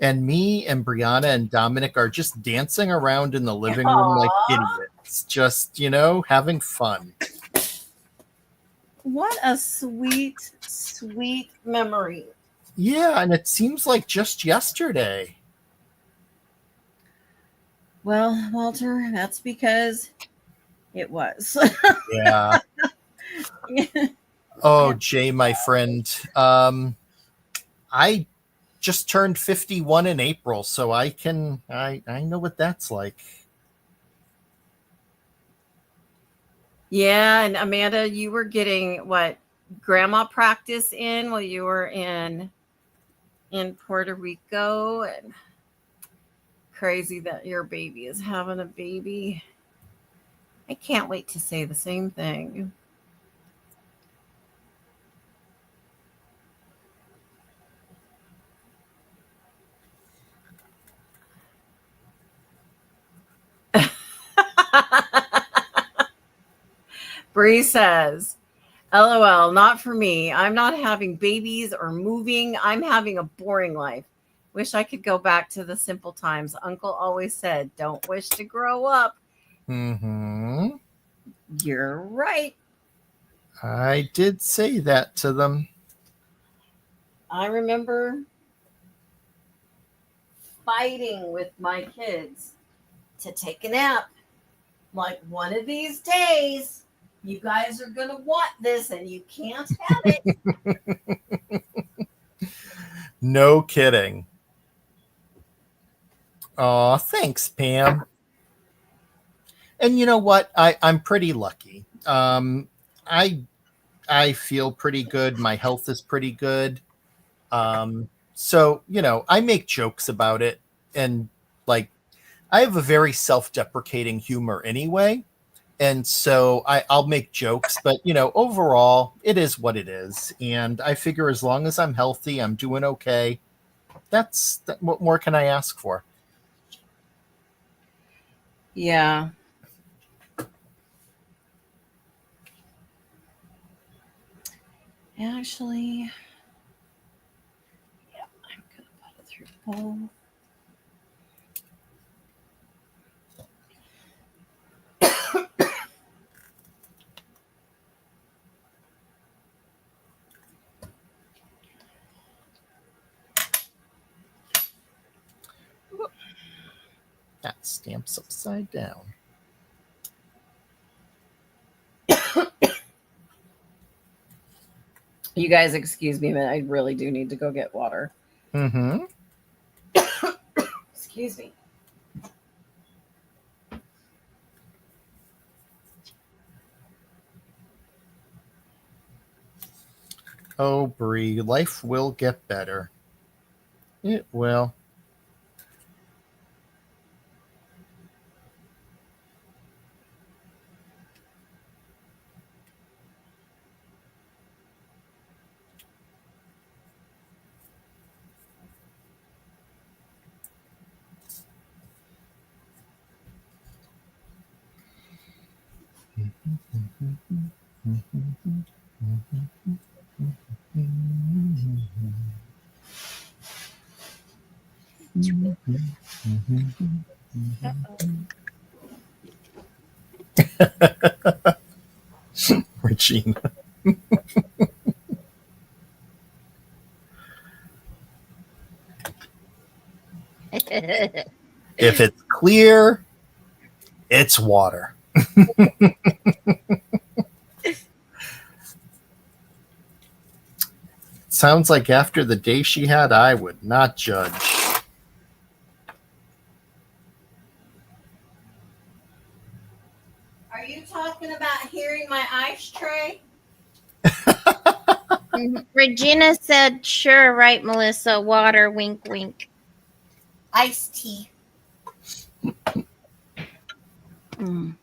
And me and Brianna and Dominic are just dancing around in the living room like idiots, just, you know, having fun. What a sweet, sweet memory. Yeah, and it seems like just yesterday. Well, Walter, that's because it was. Yeah. Oh, Jay, my friend. I just turned 51 in April, so I know what that's like. Yeah, and Amanda, you were getting what, grandma practice in while you were in Puerto Rico, and crazy that your baby is having a baby. I can't wait to say the same thing. Bree says, LOL, not for me. I'm not having babies or moving. I'm having a boring life. Wish I could go back to the simple times. Uncle always said, don't wish to grow up. Mm-hmm. You're right. I did say that to them. I remember fighting with my kids to take a nap. Like, one of these days, you guys are going to want this and you can't have it. No kidding. Aw, thanks, Pam. And you know what? I'm pretty lucky. I I feel pretty good. My health is pretty good. So, I make jokes about it, and like I have a very self-deprecating humor anyway. And so I'll make jokes, but overall it is what it is. And I figure as long as I'm healthy, I'm doing okay. What more can I ask for? Yeah. Actually, yeah, I'm going to put it through bowl. That stamp's upside down. You guys excuse me, but I really do need to go get water. Mm-hmm. Excuse me. Oh, Bree, life will get better. It will. Regina. If it's clear, it's water. Sounds like after the day she had, I would not judge. Are you talking about hearing my ice tray? Regina said, sure, right, Melissa. Water, wink, wink. Iced tea. Mm.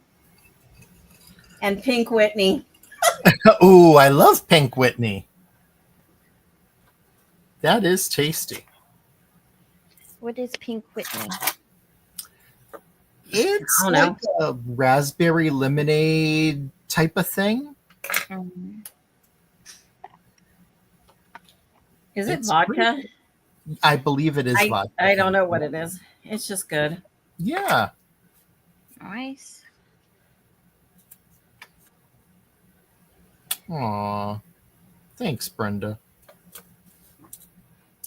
And Pink Whitney. Ooh, I love Pink Whitney. That is tasty. What is Pink Whitney? It's like a raspberry lemonade type of thing. Is it vodka? I believe it is vodka. I don't know what it is. It's just good. Yeah. Nice. Aw. Thanks, Brenda.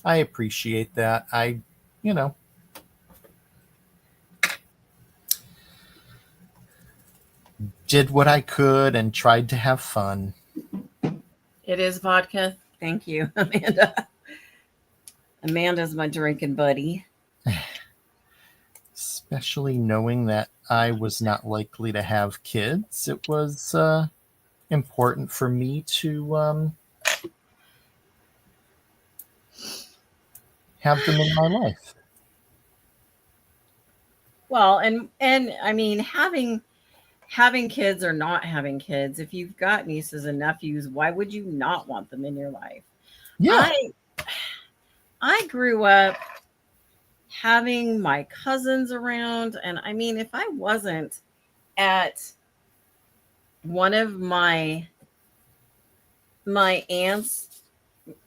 I appreciate that. You know, did what I could and tried to have fun. It is vodka. Thank you, Amanda. Amanda's my drinking buddy. Especially knowing that I was not likely to have kids, it was important for me to have them in my life. Well, and I mean having kids or not having kids, if you've got nieces and nephews, why would you not want them in your life? Yeah. I grew up having my cousins around, and I mean, if I wasn't at one of my aunts,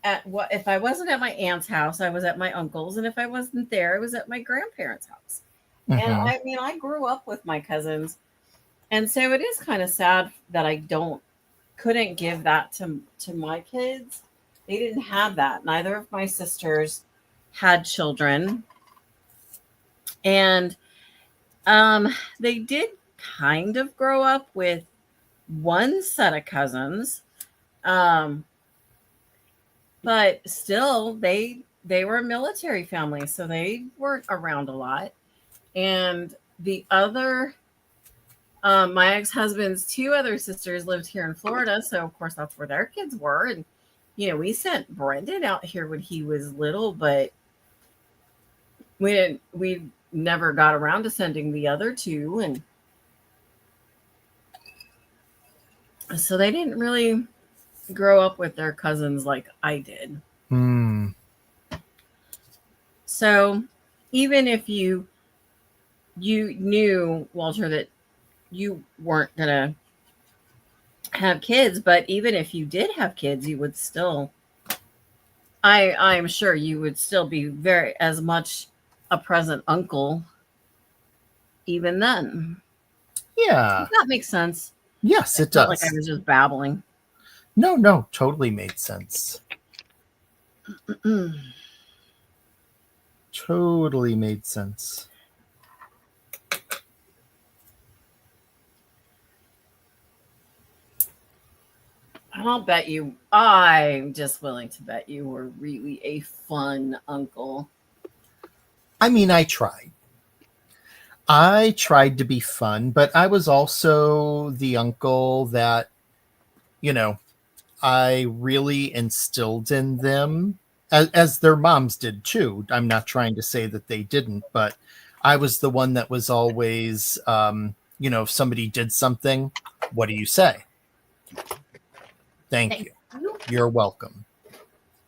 at what if I wasn't at my aunt's house, I was at my uncle's, and if I wasn't there, I was at my grandparents' house. And Mhm. I mean, I grew up with my cousins, and so it is kind of sad that I couldn't give that to my kids. They didn't have that. Neither of my sisters had children, and they did kind of grow up with one set of cousins, um, but still they were a military family, so they weren't around a lot. And the other my ex-husband's two other sisters lived here in Florida, so of course that's where their kids were. And we sent Brendan out here when he was little, but we never got around to sending the other two. And so they didn't really grow up with their cousins like I did. Mm. So even if you knew, Walter, that you weren't gonna have kids, but even if you did have kids, you would still, I'm sure you would still be very as much a present uncle even then. Yeah. That makes sense. Yes, it It's not like I does. was just babbling. No, totally made sense. Totally made sense. I'm just willing to bet you were really a fun uncle. I mean, I tried. I tried to be fun, but I was also the uncle that, I really instilled in them, as their moms did too. I'm not trying to say that they didn't, but I was the one that was always, if somebody did something, what do you say? Thank you. You're welcome.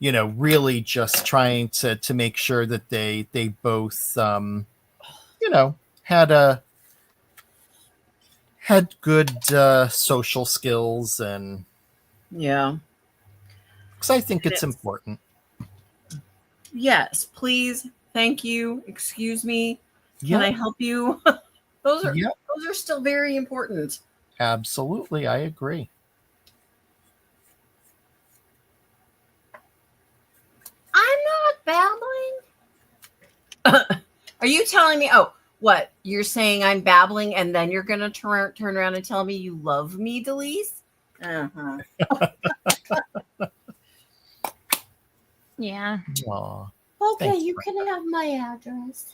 Really just trying to make sure that they both, had good social skills, and Yeah. because I think it's important. Yes, please. Thank you. Excuse me. Can I Yep. help you? those are Yep. those are still very important. Absolutely, I agree. I'm not babbling. Are you telling me? Oh, what you're saying? I'm babbling, and then you're gonna turn around and tell me you love me, Delise? Uh-huh. Yeah. Aw. Okay, Thanks, you can have my address.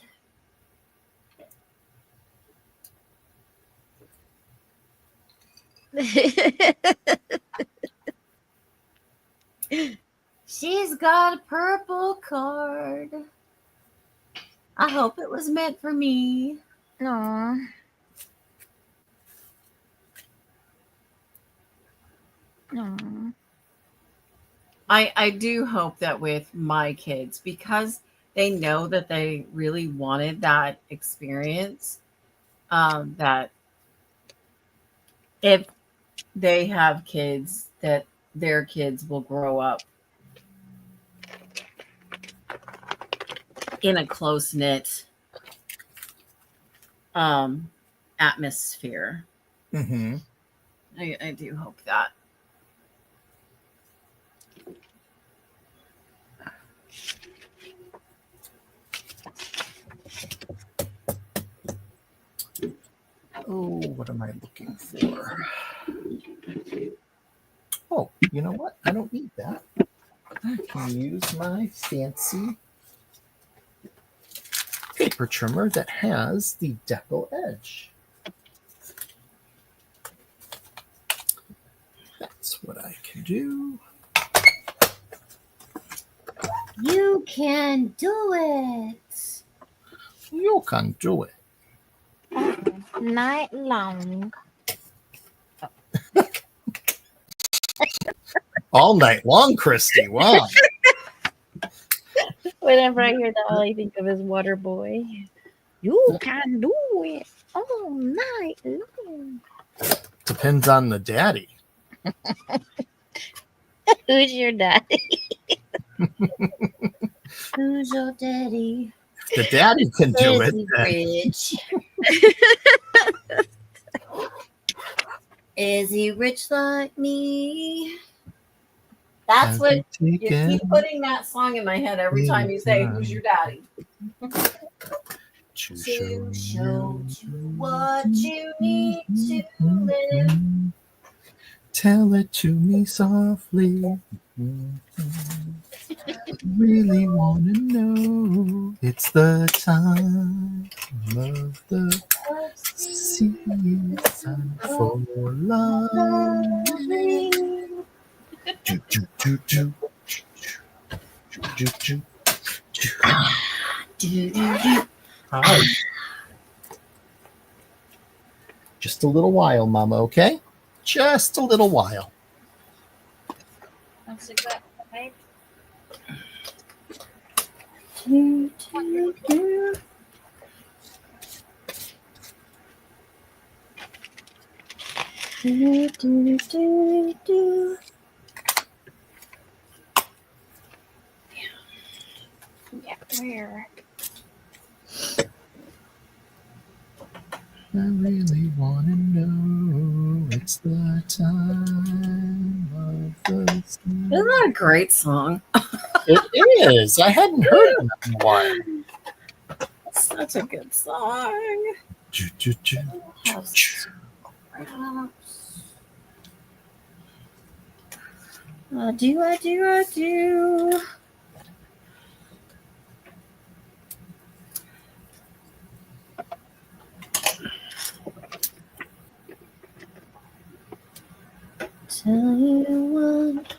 She's got a purple card. I hope it was meant for me. Aw. Aw. I do hope that with my kids, because they know that they really wanted that experience, that if they have kids, that their kids will grow up in a close knit atmosphere. Mm-hmm. I do hope that. what am I looking for? Oh, you know what? I don't need that. I can use my fancy paper trimmer that has the decal edge. That's what I can do. You can do it. You can do it. Night long. All night long, Christy. Wow. Whenever I hear that, all I think of is Water Boy. You can do it all night long. Depends on the daddy. Who's your daddy? Who's your daddy? The daddy can do it. Is he rich? Is he rich like me? That's what you Taken keep putting that song in my head every time you say, "Who's your daddy?" to To show show you you what you need to live. Tell it to me softly. Really want to know. It's the time of the season for love. Do, do, do, do. Do, do, do. All right. Just a little while, Mama, okay? Just a little while. That's exactly right. Yeah, where? I really want to know. It's the time of the Isn't that a great song? It is. I hadn't heard it in a while. Such a good song. Choo, choo, choo, choo, choo. I do. Tell you what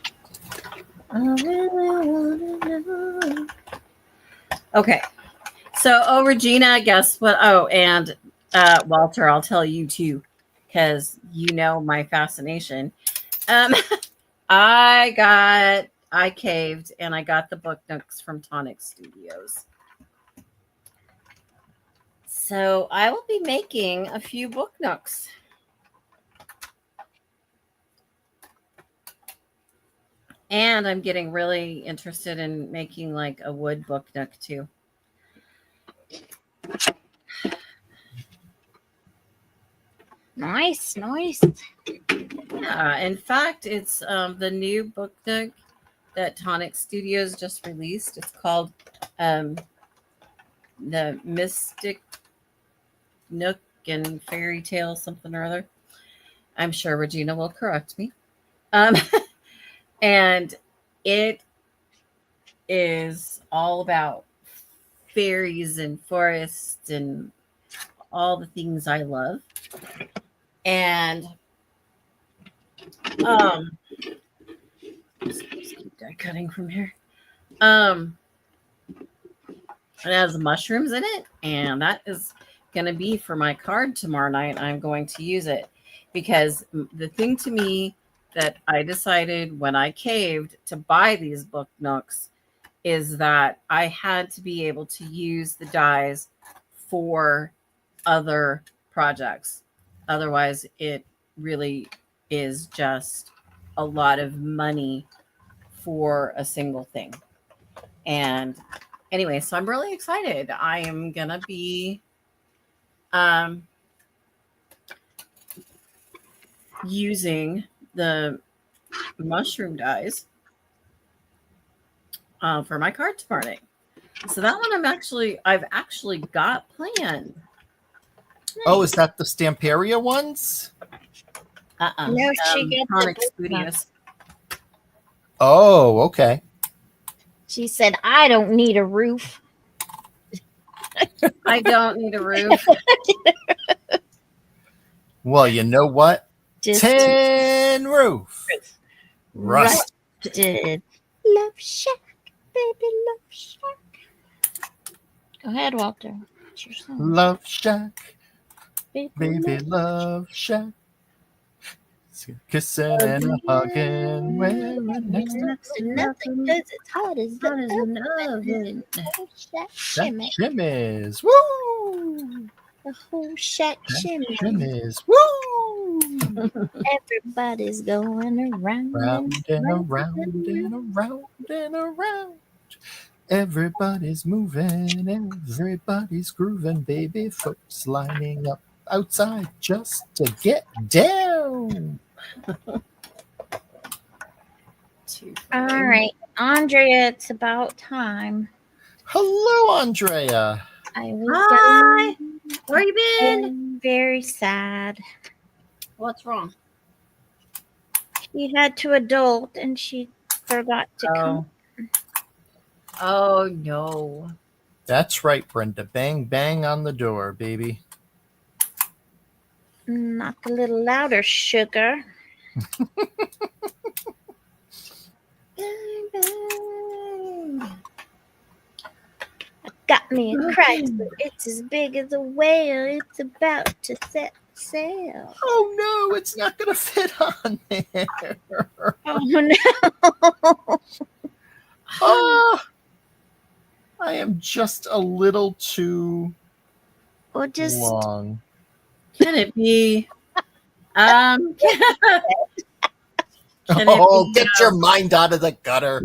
I really want to know. Okay. So, Regina, guess what? Oh, and Walter, I'll tell you too, because you know my fascination. I caved and I got the book nooks from Tonic Studios. So I will be making a few book nooks. And I'm getting really interested in making like a wood book nook too. Nice. Yeah, in fact, it's the new book nook that Tonic Studios just released. It's called The Mystic Nook and Fairy Tale something or other. I'm sure Regina will correct me. And it is all about fairies and forests and all the things I love. And just keep die cutting from here. It has mushrooms in it, and that is going to be for my card tomorrow night. I'm going to use it because the thing to me that I decided when I caved to buy these book nooks is that I had to be able to use the dies for other projects. Otherwise, it really is just a lot of money for a single thing. And anyway, so I'm really excited. I am going to be using the mushroom dies for my card tomorrow night. So that one I've actually got planned. Oh, is that the Stamperia ones? No, she got Chronic the book one. Studios. Oh, okay. She said, I don't need a roof. I don't need a roof. Well, you know what? Just Tin roof. Rust. rusted. Love Shack, baby, Love Shack. Go ahead, Walter. It's your song. Love Shack. Baby, Baby Love Shack. Kissing and a hugging. Wearing next to next to nothing because it's hot as an oven. The whole shack Shack shimmy. shimmies. Woo! The whole shack shimmy. Shimmies. Woo! Everybody's going around Round and around around and around and around. Everybody's moving, everybody's grooving, baby. Folks lining up outside just to get down. All right, Andrea, it's about time. Hello, Andrea. I Hi. was Where you been? getting very sad. What's wrong? She had to adult and she forgot to come. Oh no. That's right, Brenda. Bang, bang on the door, baby. Knock a little louder, sugar. Got me a Chrysler. It's as big as a whale. It's about to set sail. Oh no, it's not going to fit on there. Oh no. Oh, I am just a little too Or just long. Can it be? Can it Oh, be, get your mind out of the gutter.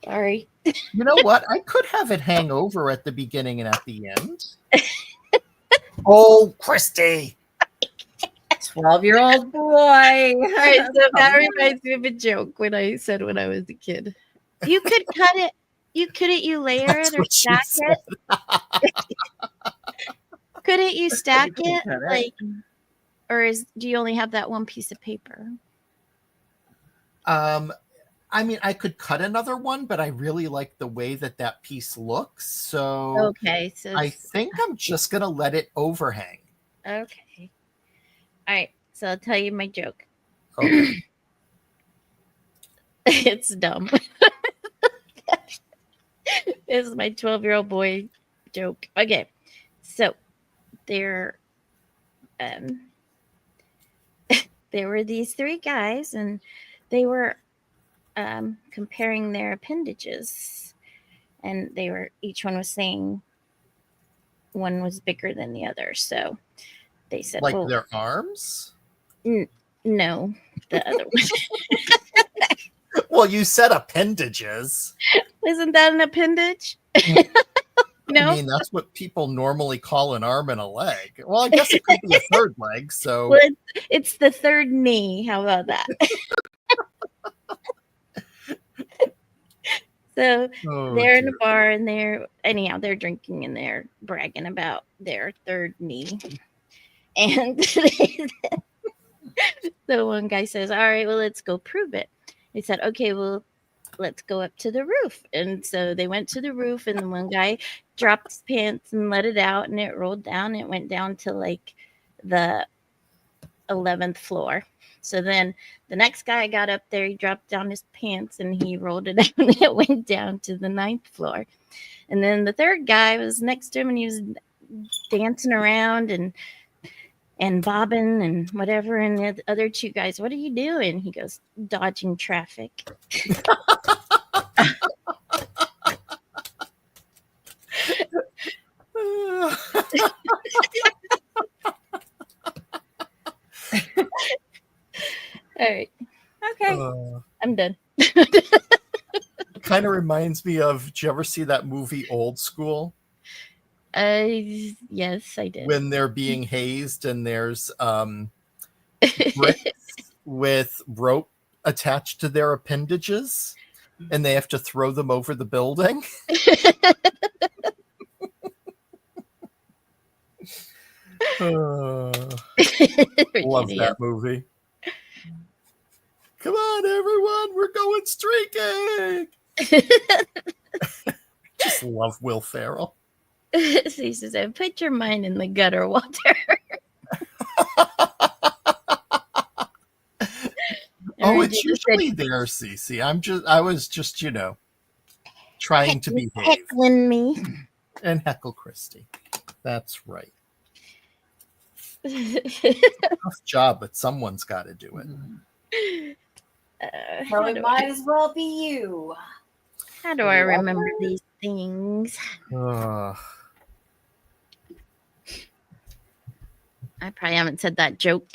sorry. You know what? I could have it hang over at the beginning and at the end. Oh, Christy. 12-year-old boy. All right, so that reminds me of a joke when I said when I was a kid. You could cut it. You layer That's it or what she stack said. it? Couldn't you stack it? cut it. Like, or do you only have that one piece of paper? I mean, I could cut another one, but I really like the way that piece looks. So Okay, so I think I'm just going to let it overhang. okay. All right, so I'll tell you my joke. Okay. It's dumb. This is my 12-year-old boy joke. Okay, so there were these three guys, and they were comparing their appendages, and each one was saying one was bigger than the other. So they said, Like well, their arms? no, the other one. Well, you said appendages. Isn't that an appendage? No. I mean, that's what people normally call an arm and a leg. Well, I guess it could be a third leg. So Well, it's the third knee. How about that? So they're in a bar and they're drinking and they're bragging about their third knee. And the one guy says, all right, well, let's go prove it. They said, okay, well, let's go up to the roof. And so they went to the roof, and the one guy dropped his pants and let it out, and it rolled down. It went down to like the 11th floor. So then the next guy got up there, he dropped down his pants and he rolled it out, and it went down to the 9th floor. And then the third guy was next to him, and he was dancing around and bobbing and whatever. And the other two guys, what are you doing? He goes, dodging traffic. All right. Okay. I'm done. Kind of reminds me of, did you ever see that movie Old School? Yes, I did. When they're being hazed and there's bricks with rope attached to their appendages and they have to throw them over the building. Love that movie. Come on, everyone, we're going streaking. Just love Will Ferrell. She said, "Put your mind in the gutter, Walter." Oh, it's usually there, Cece. I was just, trying to behave. Heckling me. And heckle Christy. That's right. Tough job, but someone's got to do it. So it might as well be you. How do I remember these things? Uh, I probably haven't said that joke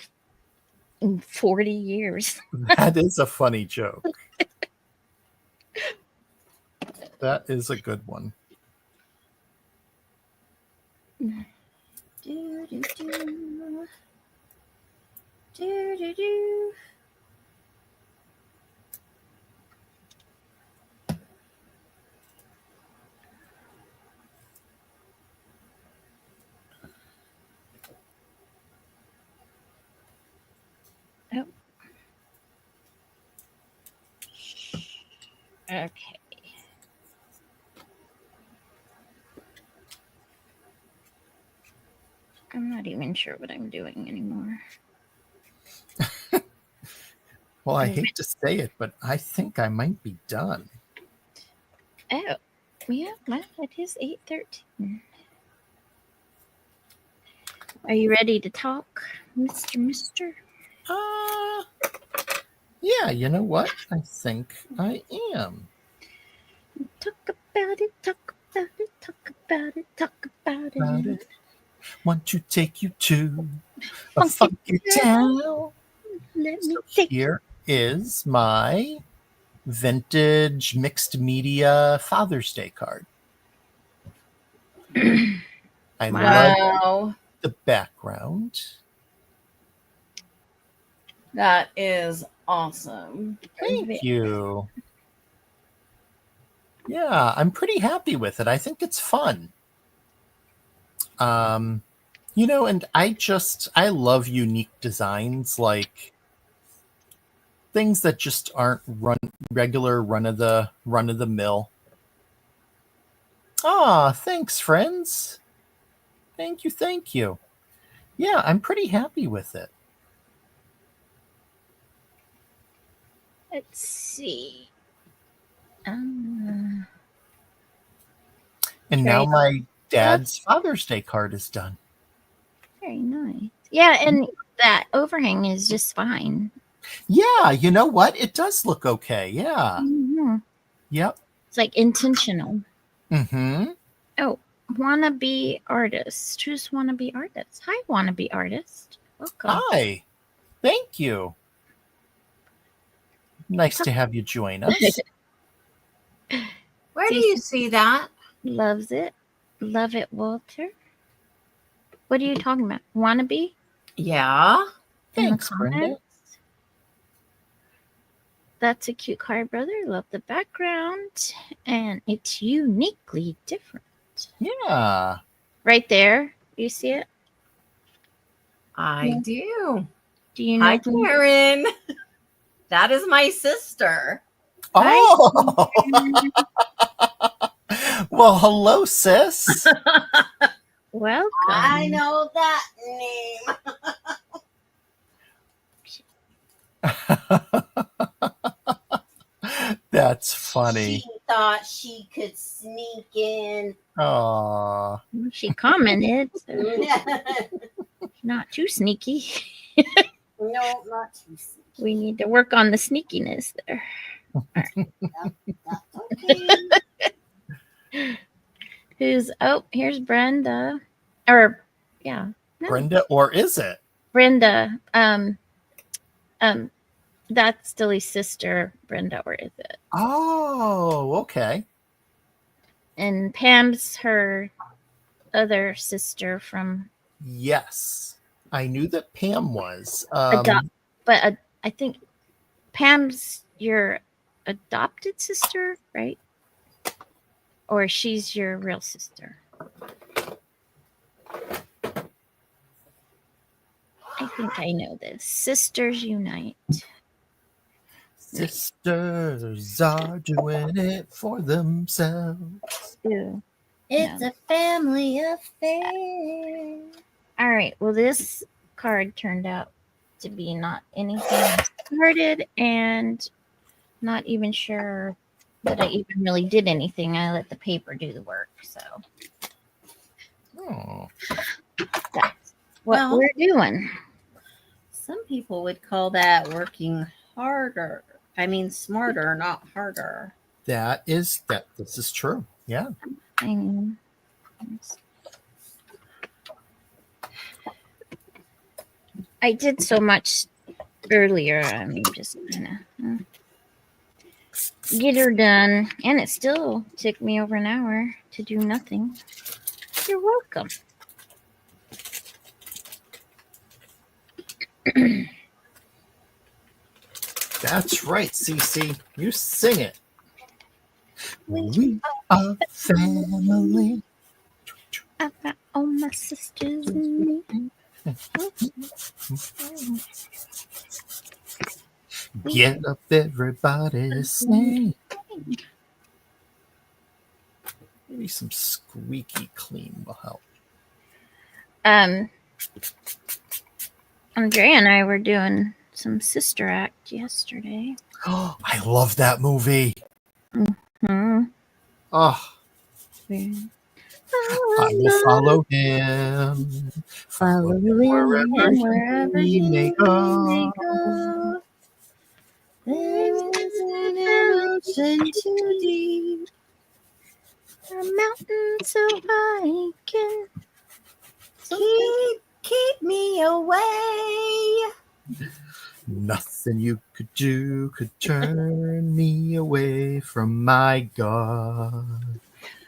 in 40 years. that is a funny joke. That is a good one. Do, do, do. Do, do, do. Oh. Okay. I'm not even sure what I'm doing anymore. Well, I hate to say it, but I think I might be done. Oh, yeah, well, it is 8:13. Are you ready to talk, Mister? Yeah, you know what? I think I am. Talk about it, talk about it, talk about it, talk about it. Want to take you to a Funky funky town. Let me So take here is my vintage mixed media Father's Day card. I love the background. That is awesome. Thank you. Yeah, I'm pretty happy with it. I think it's fun. And I love unique designs, like things that just aren't regular run of the mill. Thanks, friends. Thank you. Yeah, I'm pretty happy with it. Let's see. And now my dad's Father's Day card is done. Very nice. Yeah, and that overhang is just fine. Yeah, you know what? It does look okay. Yeah. Mm-hmm. Yep. It's like intentional. Mm-hmm. Oh, wannabe artist. Who's wannabe artist? Hi, wannabe artist. Welcome. Hi. Thank you. Nice to have you join us. Where do you see that? Loves it. Love it, Walter. What are you talking about? Wannabe? Yeah. Thanks, Brenda. That's a cute card, brother. Love the background. And it's uniquely different. Yeah. Right there. You see it? I do. Do you know? Hi, Karen. That is my sister. Oh. Well, hello, sis. Welcome. I know that name. That's funny. She thought she could sneak in. Aw. She commented. So not too sneaky. No, not too sneaky. We need to work on the sneakiness there. All right. That's okay. Here's Brenda. Or yeah. No. Brenda, or is it? Brenda. That's Dilly's sister, Brenda, or is it? Oh, okay. And Pam's her other sister from. Yes, I knew that Pam was. But I think Pam's your adopted sister, right? Or she's your real sister. I think I know this. Sisters Unite. Sisters are doing it for themselves. Ew. It's No. a family affair. All right. Well, this card turned out to be not anything I started, and not even sure that I even really did anything. I let the paper do the work. So Oh, that's what Well- we're doing. Some people would call that working harder. I mean, smarter, not harder. that. This is true. Yeah. I mean, I did so much earlier. I mean, just kind of get her done, and it still took me over an hour to do nothing. You're welcome. That's right, Cece. You sing it. We are family. I've got all my sisters and me. Get up, everybody, sing. Maybe some squeaky clean will help. Andrea and I were doing some Sister Act yesterday. Oh, I love that movie. Hmm. Oh, I will follow him. Follow him wherever he may go. There isn't an ocean too deep. A mountain so high can Keep me away. Nothing you could do could turn me away from my God.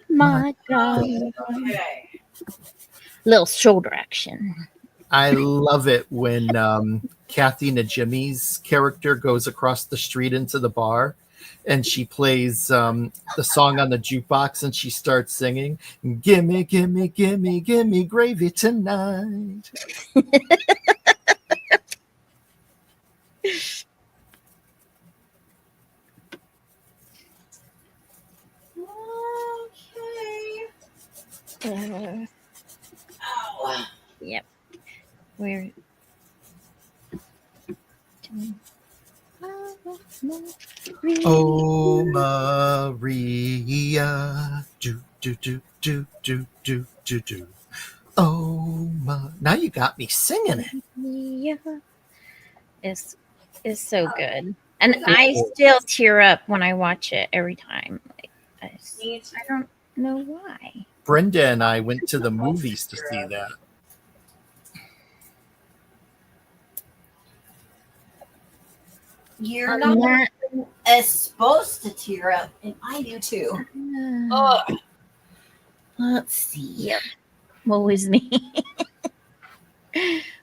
my God. Okay. Little shoulder action. I love it when Kathy Najimy's character goes across the street into the bar and she plays the song on the jukebox and she starts singing, "Gimme, gimme, gimme, gimme gravy tonight." Okay. Ow. Yep. We're doing. Oh, Maria, do, do, do, do, do, do, do, do. Oh, now you got me singing it. Yeah. It's so good. And I still tear up when I watch it every time. Like, I don't know why. Brenda and I went to the movies to see that. You're not as supposed to tear up, and I do too. Ugh. Let's see. Yep. What was me?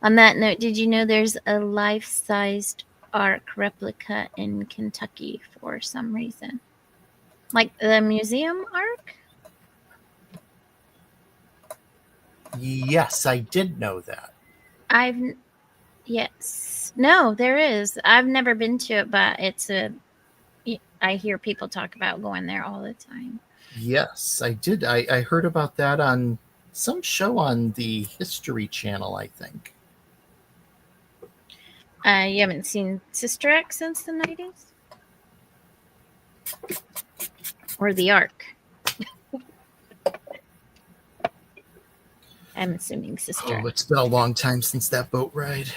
On that note, did you know there's a life-sized Ark replica in Kentucky for some reason? Like the museum Ark? Yes, I did know that. Yes. No, there is. I've never been to it, but I hear people talk about going there all the time. Yes, I did. I heard about that on some show on the History Channel, I think. You haven't seen Sister Act since the 90s? Or the Ark? I'm assuming Sister Oh, Act. it's been a long time since that boat ride.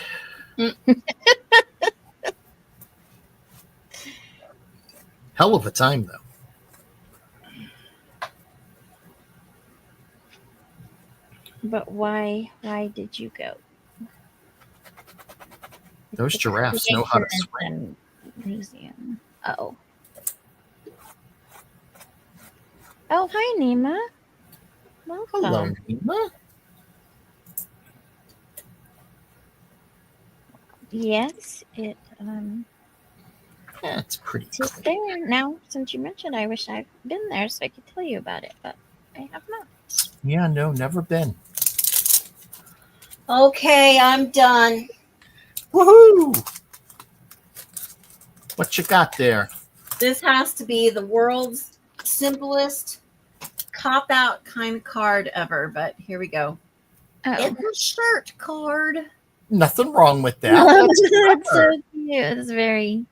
Hell of a time, though. But why did you go? Those giraffes know how to swim. Museum. Oh. Oh, hi, Nima. Welcome. Hello, Nima. Yes, it Yeah, it's pretty is cool. there now. Since you mentioned, I wish I'd been there so I could tell you about it, but I have not. Yeah, no, never been. Okay, I'm done. Woohoo! What you got there? This has to be the world's simplest cop-out kind of card ever, but here we go. Oh. It's a shirt card. Nothing wrong with that. That's so cute. It's very,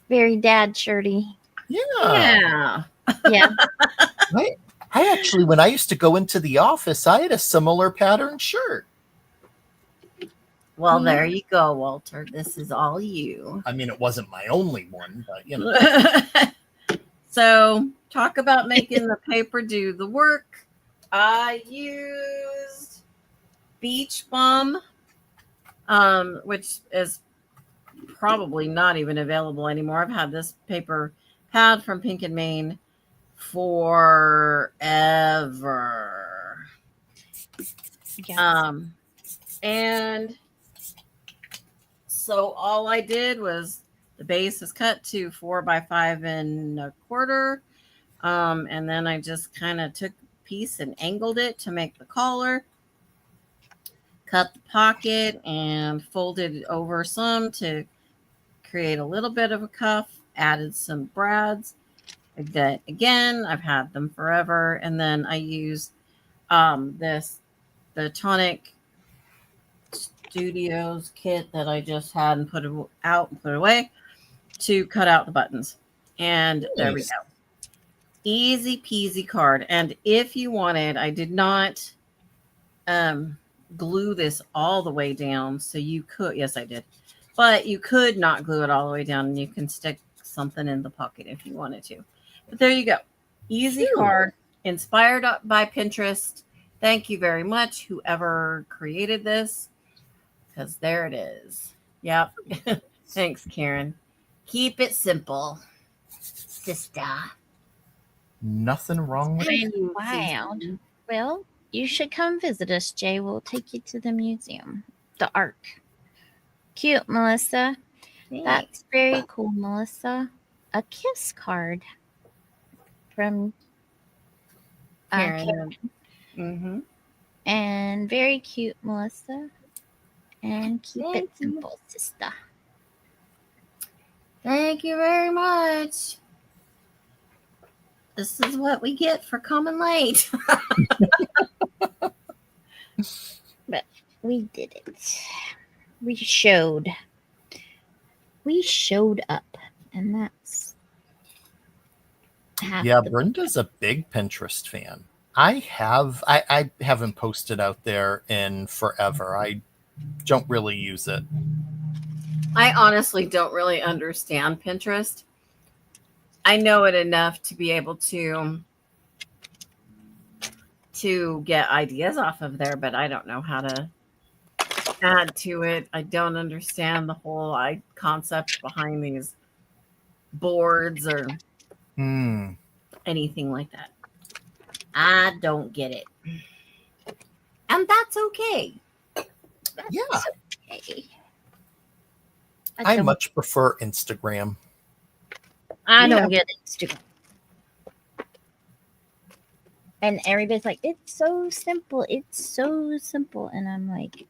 very dad shirty. Yeah. Yeah. I actually, when I used to go into the office, I had a similar pattern shirt. Well, Yeah. there you go, Walter. This is all you. I mean, it wasn't my only one, but you know. So, talk about making the paper do the work. I used Beach Bum, which is probably not even available anymore. I've had this paper pad from Pink and Maine forever. Yeah. And so all I did was the base is cut to 4 by 5 1/4. And then I just kind of took a piece and angled it to make the collar, cut the pocket and folded it over some to create a little bit of a cuff, added some brads. That again, I've had them forever. And then I used the Tonic Studios kit that I just had and put it out and put it away to cut out the buttons. And there we Nice. go. Easy peasy card. And if you wanted, I did not glue this all the way down. So you could, yes, I did. But you could not glue it all the way down and you can stick something in the pocket if you wanted to. But there you go. Easy card, inspired by Pinterest. Thank you very much, whoever created this, because there it is. Yep. Thanks, Karen. Keep it simple, sister. Nothing wrong with it. Wow. Well, you should come visit us, Jay. We'll take you to the museum, the Ark. Cute, Melissa. That's very cool, Melissa. A kiss card from Karen. Mm-hmm. And very cute, Melissa. And keep Thank it you. simple, sister. Thank you very much. This is what we get for coming late. But we did it. We showed up, and that's half Yeah, the Brenda's a big Pinterest fan. I haven't posted out there in forever. I don't really use it. I honestly don't really understand Pinterest. I know it enough to be able to get ideas off of there, but I don't know how to add to it. I don't understand the whole concept behind these boards or anything like that. I don't get it. And that's okay. Yeah. okay. I don't- much prefer Instagram. I don't get Instagram. And everybody's like, it's so simple. It's so simple. And I'm like,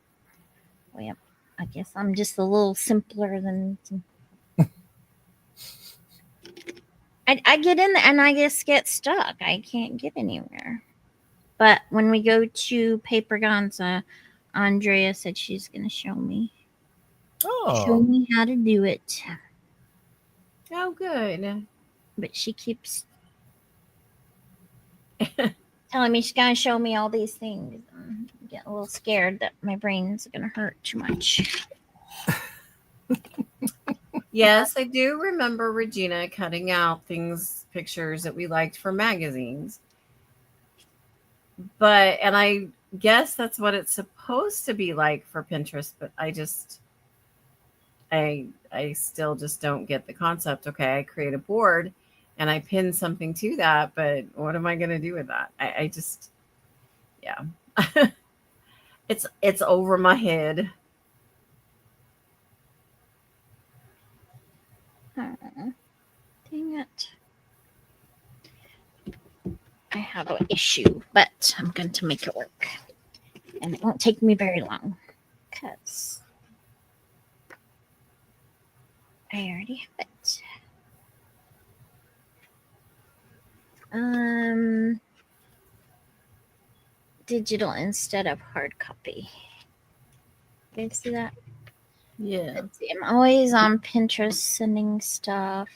well, I guess I'm just a little simpler than some. I get in there and I just get stuck. I can't get anywhere. But when we go to Paper Gonza, Andrea said she's going to show me. Oh. Show me how to do it. Oh, good. But she keeps telling me she's going to show me all these things. I'm getting a little scared that my brain's going to hurt too much. Yes, I do remember Regina cutting out pictures that we liked for magazines. And I guess that's what it's supposed to be like for Pinterest, but I still just don't get the concept. Okay, I create a board and I pin something to that, but what am I going to do with that? I just, yeah. It's over my head. Dang it. I have an issue, but I'm going to make it work. And it won't take me very long. Because I already have it. Digital instead of hard copy. Did you see that? Yeah. Let's see. I'm always on Pinterest sending stuff.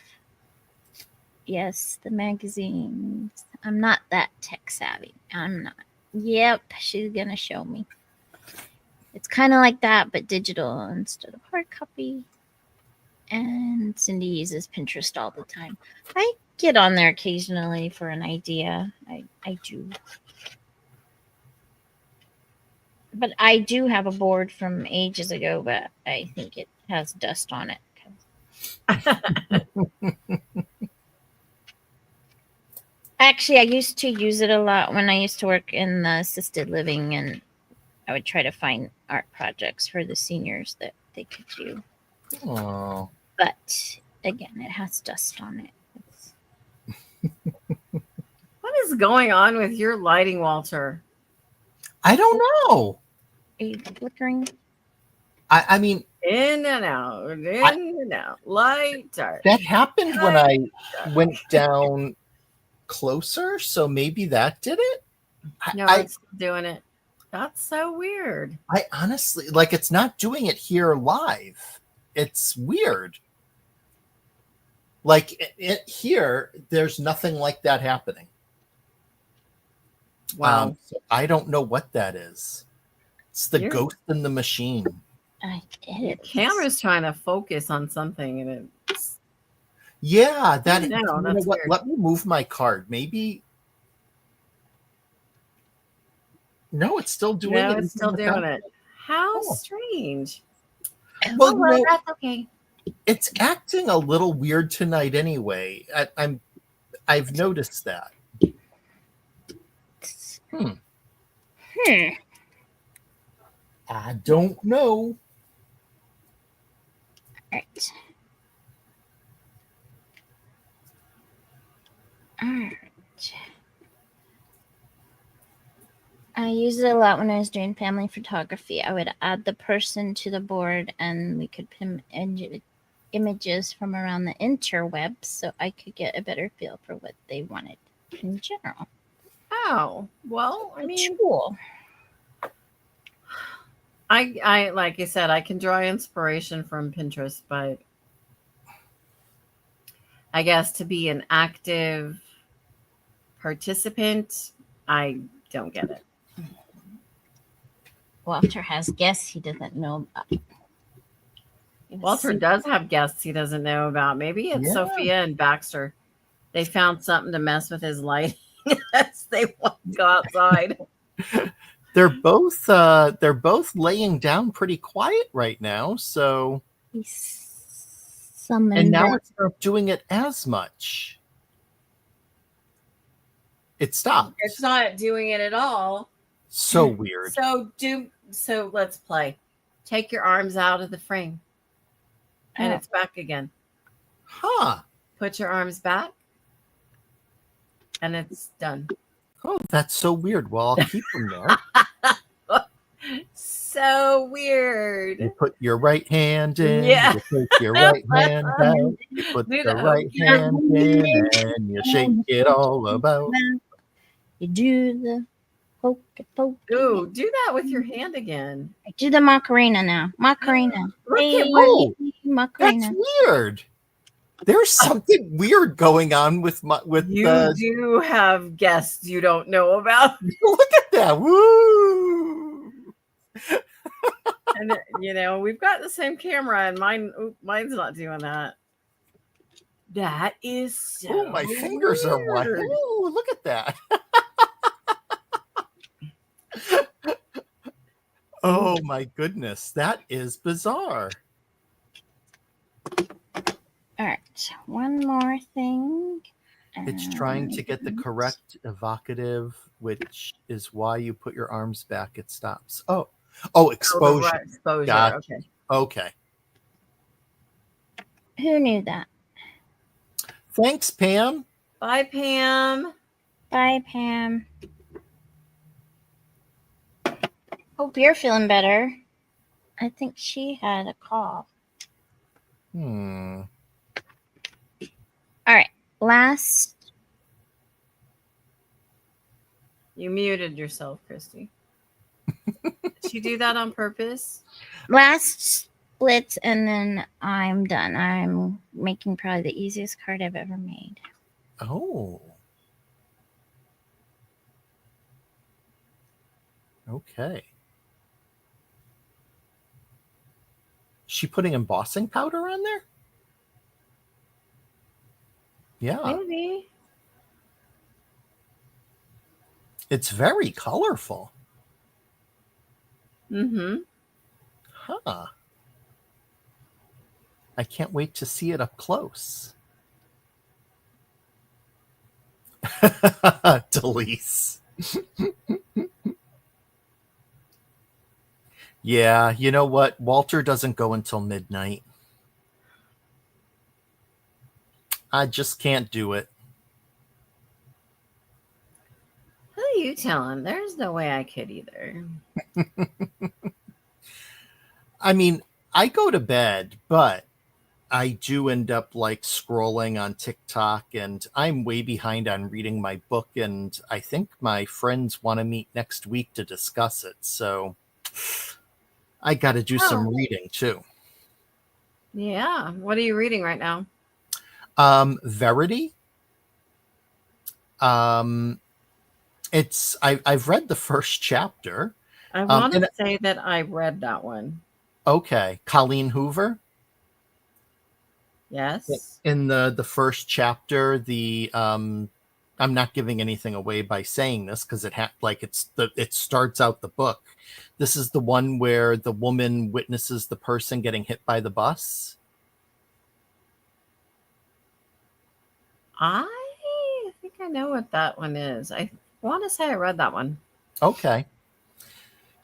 Yes, the magazines. I'm not that tech savvy. I'm not. Yep, she's gonna show me. It's kind of like that, but digital instead of hard copy. And Cindy uses Pinterest all the time. I get on there occasionally for an idea. I do. But I do have a board from ages ago, but I think it has dust on it. Actually, I used to use it a lot when I used to work in the assisted living, and I would try to find art projects for the seniors that they could do. Oh. But again, it has dust on it. What is going on with your lighting, Walter? I don't know. Are you flickering? I mean, In and out, and out. Light, dark. that happened when I went down closer, so maybe that did it. No, I it's doing it. That's so weird. I honestly, like, it's not doing it here live. It's weird. Like here, there's nothing like that happening. Wow. So I don't know what that is. It's the ghost in the machine. I get it. The camera's trying to focus on something, and it's Yeah, that. I know, You know that's what? weird. Let me move my card. Maybe. No, it's still doing it. it's still doing it. How Oh. strange. Well, Oh, well, you know, that's okay. it's acting a little weird tonight anyway. I've noticed that. I don't know. Right. All right. I used it a lot when I was doing family photography. I would add the person to the board, and we could pin images from around the interwebs, so I could get a better feel for what they wanted in general. Oh, well, I mean, Cool. I like I said, I can draw inspiration from Pinterest, but I guess to be an active participant, I don't get it. Walter has guests he doesn't know about. Walter does have guests he doesn't know about. Maybe it's Sophia and Baxter. They found something to mess with his lighting as they want to go outside. They're both laying down pretty quiet right now, so and now it's not doing it as much. It stopped. It's not doing it at all. So weird. So let's play. Take your arms out of the frame. And it's back again. Huh. Put your arms back. And it's done. Oh, that's so weird. Well, I'll keep them there. So weird. You put your right hand in. Yeah. You take your right hand out. You put the right hand in, and you shake it all about. You do the pokey pokey. Ooh, do that with your hand again. I do the Macarena now. Macarena. Oh, Macarena. that's weird. There's something weird going on with you do have guests you don't know about. Look at that. Woo! And we've got the same camera, and mine's not doing that. That is so oh, my fingers are white. Ooh, look at that. Oh my goodness, that is bizarre. All right, one more thing. It's trying to get the correct evocative, which is why you put your arms back. It stops. Oh, exposure. Right, exposure. Gotcha. Okay. Who knew that? Thanks, Pam. Bye, Pam. Bye, Pam. Hope you're feeling better. I think she had a cough. Hmm. All right. Last. You muted yourself, Christy. Did she do that on purpose? Last splits, and then I'm done. I'm making probably the easiest card I've ever made. Oh. Okay. She putting embossing powder on there? Yeah. Maybe. It's very colorful. Mm-hmm. Huh. I can't wait to see it up close. Delise. Yeah, you know what? Walter doesn't go until midnight. I just can't do it. Who are you telling? There's no way I could either. I mean, I go to bed, but I do end up like scrolling on TikTok, and I'm way behind on reading my book, and I think my friends want to meet next week to discuss it. So I got to do some reading too. Yeah. What are you reading right now? Verity. I've read the first chapter. I want to say that I read that one. Okay, Colleen Hoover. Yes. In the first chapter, I'm not giving anything away by saying this because it starts out the book. This is the one where the woman witnesses the person getting hit by the bus. I think I know what that one is. I want to say I read that one. Okay.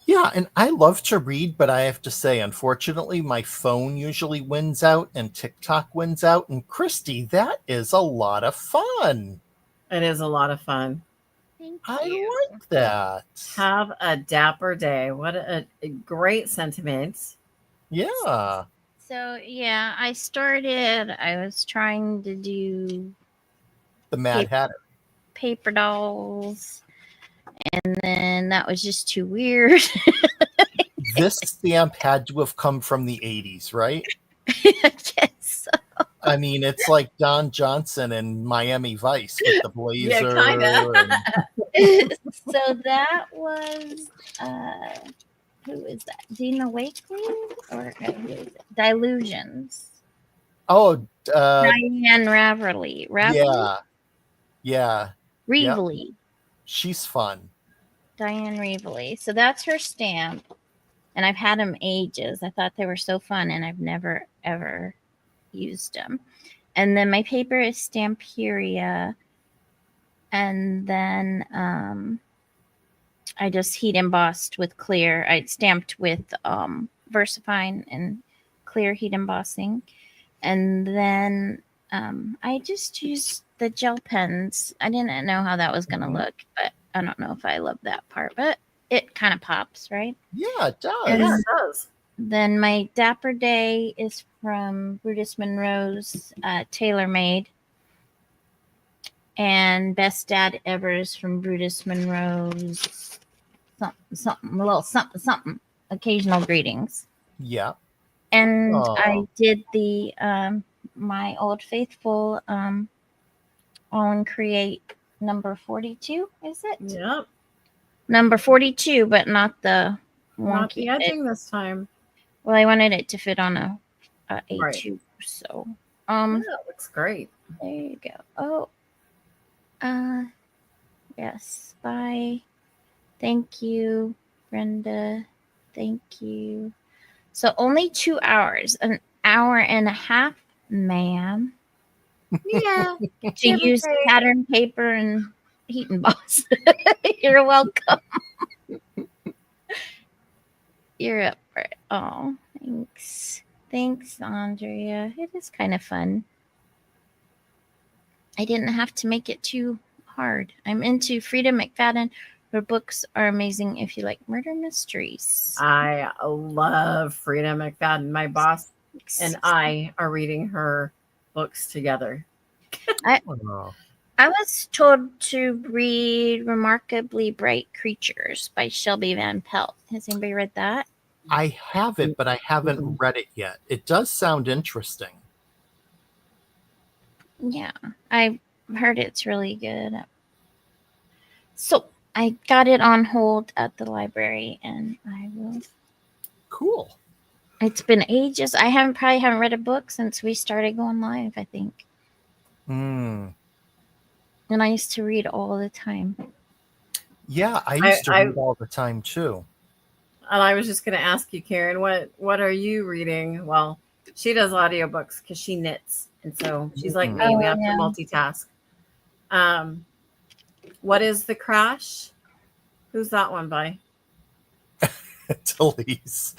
Yeah, and I love to read, but I have to say, unfortunately, my phone usually wins out and TikTok wins out. And Christy, that is a lot of fun. It is a lot of fun. Thank I you. like that. Have a dapper day. What a great sentiment. Yeah. So yeah, I was trying to do The Mad Hatter. paper dolls, and then that was just too weird. This stamp had to have come from the 80s, right? I guess so. I mean, it's like Don Johnson and Miami Vice with the blazer. Yeah, kind of. So that was who is that? Dina Wakeling or who is it? Delusions. Oh, Diane Raverly. Yeah. Reveley. She's fun. Diane Reveley. So that's her stamp. And I've had them ages. I thought they were so fun, and I've never, ever used them. And then my paper is Stamperia. And then I just heat embossed with clear. I stamped with VersaFine and clear heat embossing. And then I just used the gel pens. I didn't know how that was going to look, but I don't know if I love that part. But it kind of pops, right? Yeah, it does. Yeah, it does. Then my Dapper Day is from Brutus Monroe's TaylorMade. And Best Dad Ever is from Brutus Monroe's something, Occasional Greetings. Yeah. And I did the my Old Faithful All in Create number 42, is it? Yep. Number 42, but not the Not wonky the edging this time. Well, I wanted it to fit on a A2, Right. so Yeah, it looks great. there you go. Yes, bye. Thank you, Brenda. Thank you. So only 2 hours, an hour and a half, ma'am, Yeah. to use pattern paper and heat emboss. You're welcome. You're up for it. Oh, thanks. Thanks, Andrea. It is kind of fun. I didn't have to make it too hard. I'm into Frida McFadden. Her books are amazing if you like murder mysteries. I love Frida McFadden. My boss and I are reading her books together. Oh. I was told to read Remarkably Bright Creatures by Shelby Van Pelt. Has anybody read that? I have it, but I haven't read it yet. It does sound interesting. Yeah, I heard it's really good. So I got it on hold at the library, and I will. Cool. It's been ages. I probably haven't read a book since we started going live, I think. Mm. And I used to read all the time. Yeah, I used to read all the time too. And I was just going to ask you, Karen, what are you reading? Well, she does audiobooks because she knits. And so she's like me. We have to multitask. What is The Crash? Who's that one by? Delise.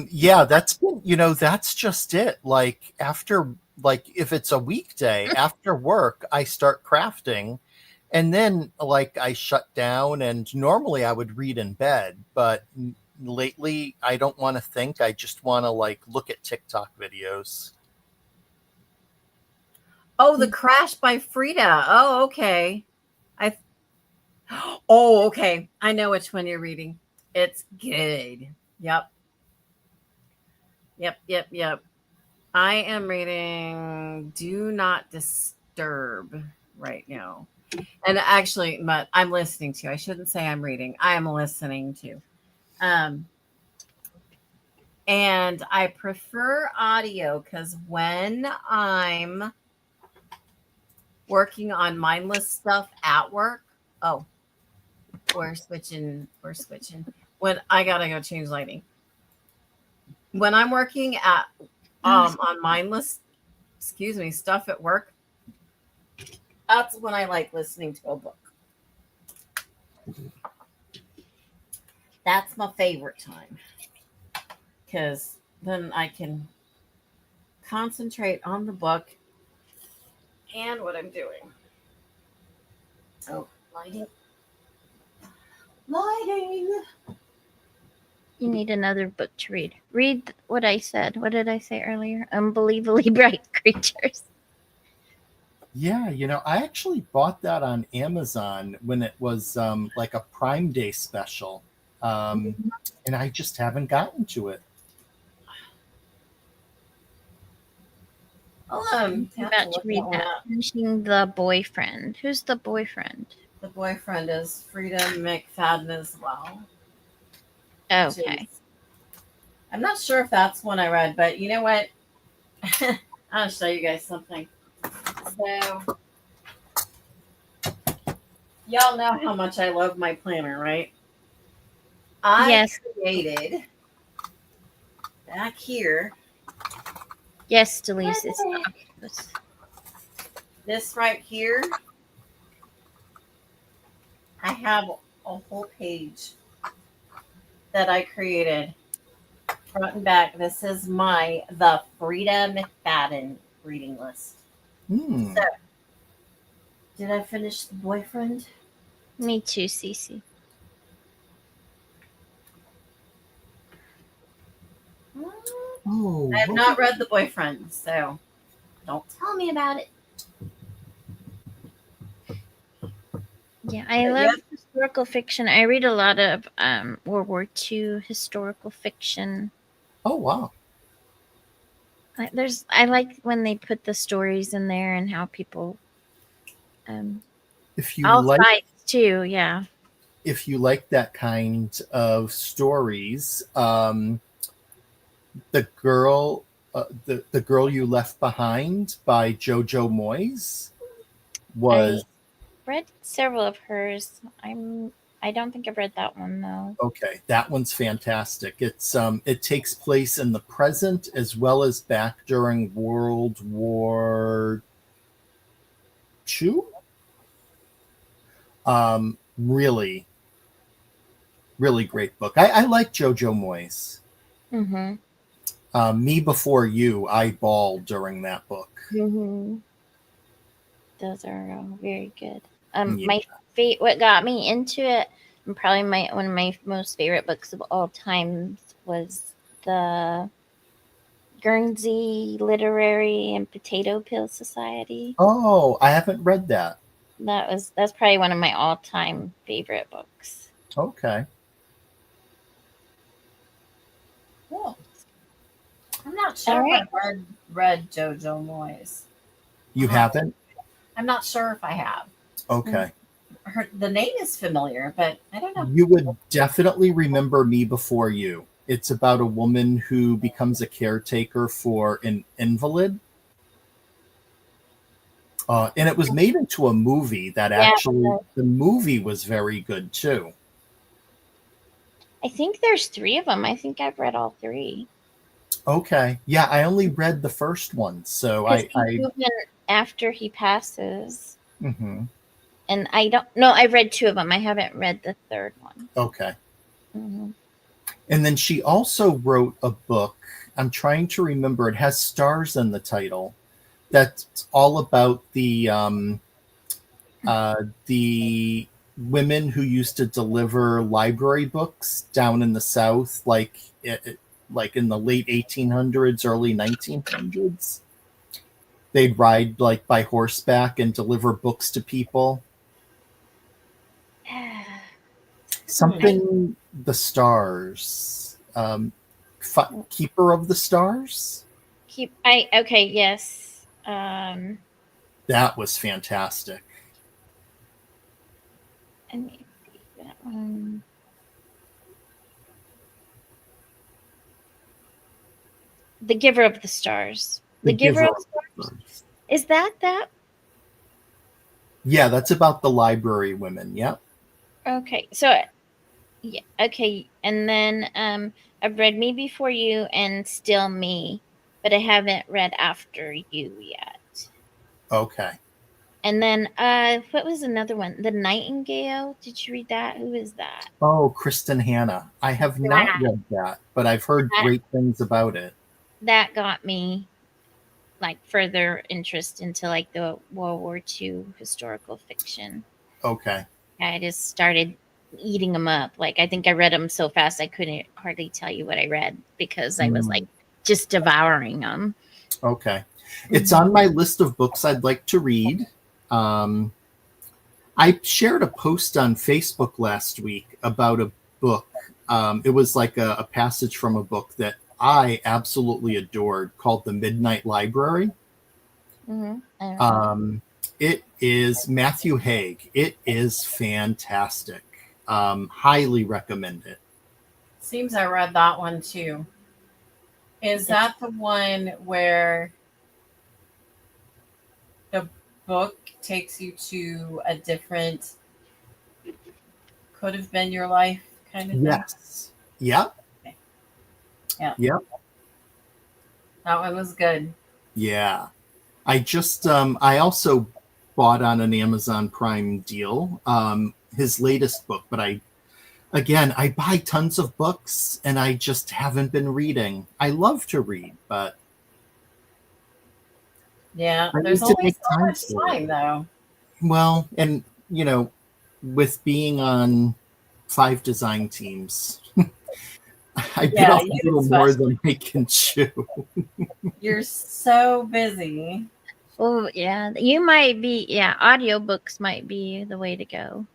Yeah, that's been, that's just it. Like if it's a weekday after work, I start crafting, and then like I shut down, and normally I would read in bed, but lately I don't want to think. I just want to like look at TikTok videos. Oh, The Crash by Frida. Oh, okay. Oh, okay. I know which one you're reading. It's good. Yep. I am reading Do Not Disturb right now. And actually, but I'm listening to. I shouldn't say I'm reading. I am listening to. And I prefer audio because when I'm working on mindless stuff at work, we're switching. When I gotta go change lighting. When I'm working at on mindless, stuff at work, that's when I like listening to a book. That's my favorite time because then I can concentrate on the book and what I'm doing. Oh, lighting. You need another book to read. Read what I said. What did I say earlier? Unbelievably Bright Creatures. Yeah, I actually bought that on Amazon when it was like a Prime Day special. And I just haven't gotten to it. I'm about to read that. Finishing The Boyfriend. Who's the boyfriend? The boyfriend is Frida McFadden as well. Okay. I'm not sure if that's one I read, but you know what? I'll show you guys something. So, y'all know how much I love my planner, right? I created back here. Yes, Delise. This right here, I have a whole page that I created front and back. This is the Frida McFadden reading list. So, did I finish The Boyfriend? Me too, Cece. I have not read The Boyfriend, so don't tell me about it. Yeah, I love historical fiction. I read a lot of World War II historical fiction. Oh, wow. I like when they put the stories in there and how people if you all like sides too, yeah. If you like that kind of stories, the girl you left behind by Jojo Moyes was. I read several of hers. I don't think I've read that one though. Okay, that one's fantastic. It takes place in the present as well as back during World War II. Really, really great book. I like Jojo Moyes. Me Before You, I bawled during that book. Those are very good. What got me into it, and probably one of my most favorite books of all time was the Guernsey Literary and Potato Peel Society. Oh, I haven't read that. That's probably one of my all-time favorite books. Okay. Cool. I'm not sure All if I've read Jojo Moyes. You haven't? I'm not sure if I have. Okay. The name is familiar, but I don't know. You would definitely remember Me Before You. It's about a woman who becomes a caretaker for an invalid. And it was made into a movie that actually, the movie was very good too. I think there's 3 of them. I think I've read all 3. Okay. Yeah, I only read the first one. So I after he passes. Mm-hmm. And I don't know. I've read 2 of them. I haven't read the 3rd one. Okay. Mm-hmm. And then she also wrote a book. I'm trying to remember. It has stars in the title. That's all about the women who used to deliver library books down in the South, like in the late 1800s, early 1900s. They'd ride like by horseback and deliver books to people. Something the stars. Keeper of the Stars. Okay, yes. That was fantastic. And that one. The Giver of the Stars. The Giver of the Stars. Is that? Yeah, that's about the library women. Yep. Okay, so yeah, okay, and then I've read Me Before You and Still Me, but I haven't read After You yet. Okay. And then what was another one? The Nightingale. Did you read that? Who is that? Oh, Kristen Hanna. I have not read that, but I've heard great things about it. That got me like further interest into like the World War II historical fiction. Okay. I just started eating them up. Like I think I read them so fast I couldn't hardly tell you what I read because I was like just devouring them. Okay. It's on my list of books I'd like to read. I shared a post on Facebook last week about a book. It was like a passage from a book that I absolutely adored called The Midnight Library. It is Matthew Haig. It is fantastic. Highly recommend it. Seems I read that one too. Is that the one where the book takes you to a different, could have been your life kind of thing? Yes. Yep. Okay. Yeah. Yep. That one was good. Yeah. I also bought on an Amazon Prime deal his latest book, but I buy tons of books and I just haven't been reading. I love to read, but yeah, there's only so much time though. Well, and with being on 5 design teams, I bit off a little more than I can chew. You're so busy. Oh yeah, you might be. Yeah, audiobooks might be the way to go.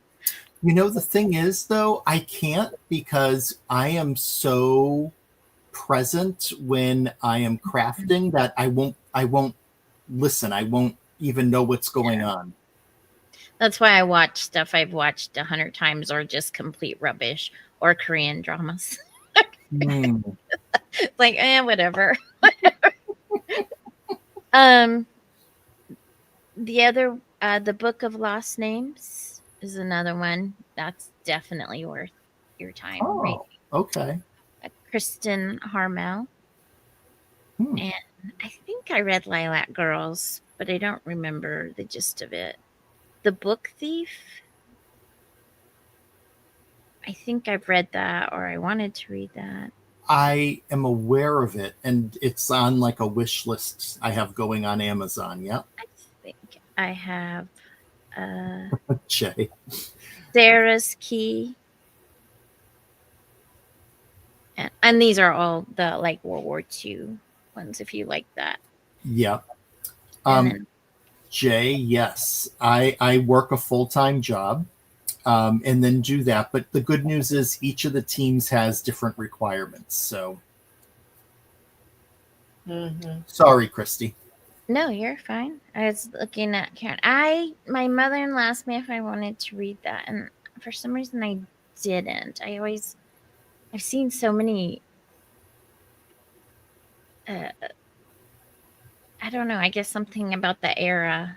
The thing is, though, I can't because I am so present when I am crafting that I won't listen. I won't even know what's going on. That's why I watch stuff I've watched 100 times or just complete rubbish or Korean dramas. Like, whatever. The other, the Book of Lost Names is another one that's definitely worth your time reading. Okay. Kristen Harmel. And I think I read Lilac Girls, but I don't remember the gist of it. The Book Thief. I think I've read that, or I wanted to read that. I am aware of it, and it's on like a wish list I have going on Amazon. Yep. I think I have Jay. Sarah's Key. And these are all the like World War II ones, if you like that. Yeah. And then, Jay, yes, I work a full-time job and then do that. But the good news is each of the teams has different requirements. So sorry, Christy. no, you're fine. I was looking at Karen. My mother-in-law asked me if I wanted to read that, and for some reason I didn't. I've seen so many. I don't know. I guess something about the era,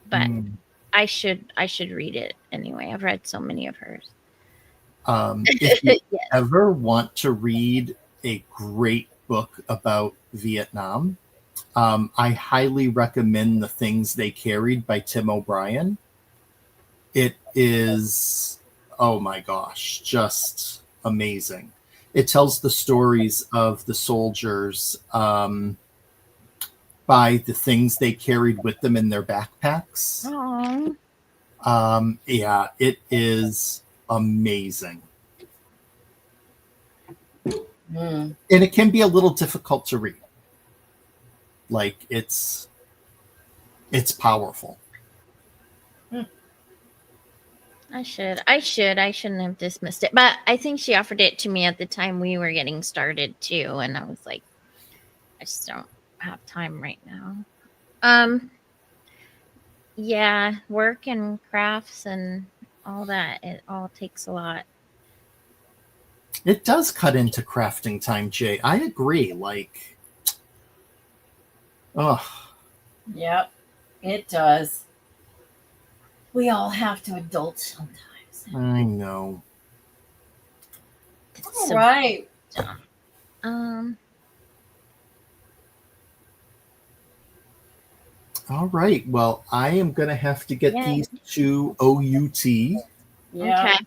but I should read it anyway. I've read so many of hers. If you Yes. ever want to read a great book about Vietnam, I highly recommend The Things They Carried by Tim O'Brien. It is, oh my gosh, just amazing. It tells the stories of the soldiers by the things they carried with them in their backpacks. Aww. Yeah, it is amazing. And it can be a little difficult to read. Like it's powerful. I shouldn't have dismissed it, but I think she offered it to me at the time we were getting started too, and I was like, I just don't have time right now. Yeah, work and crafts and all that, it all takes a lot. It does cut into crafting time, Jay. I agree. Like, Yep, it does. We all have to adult sometimes. I know. All right. All right. Well, I am going to have to get these to OUT. Yeah. Okay.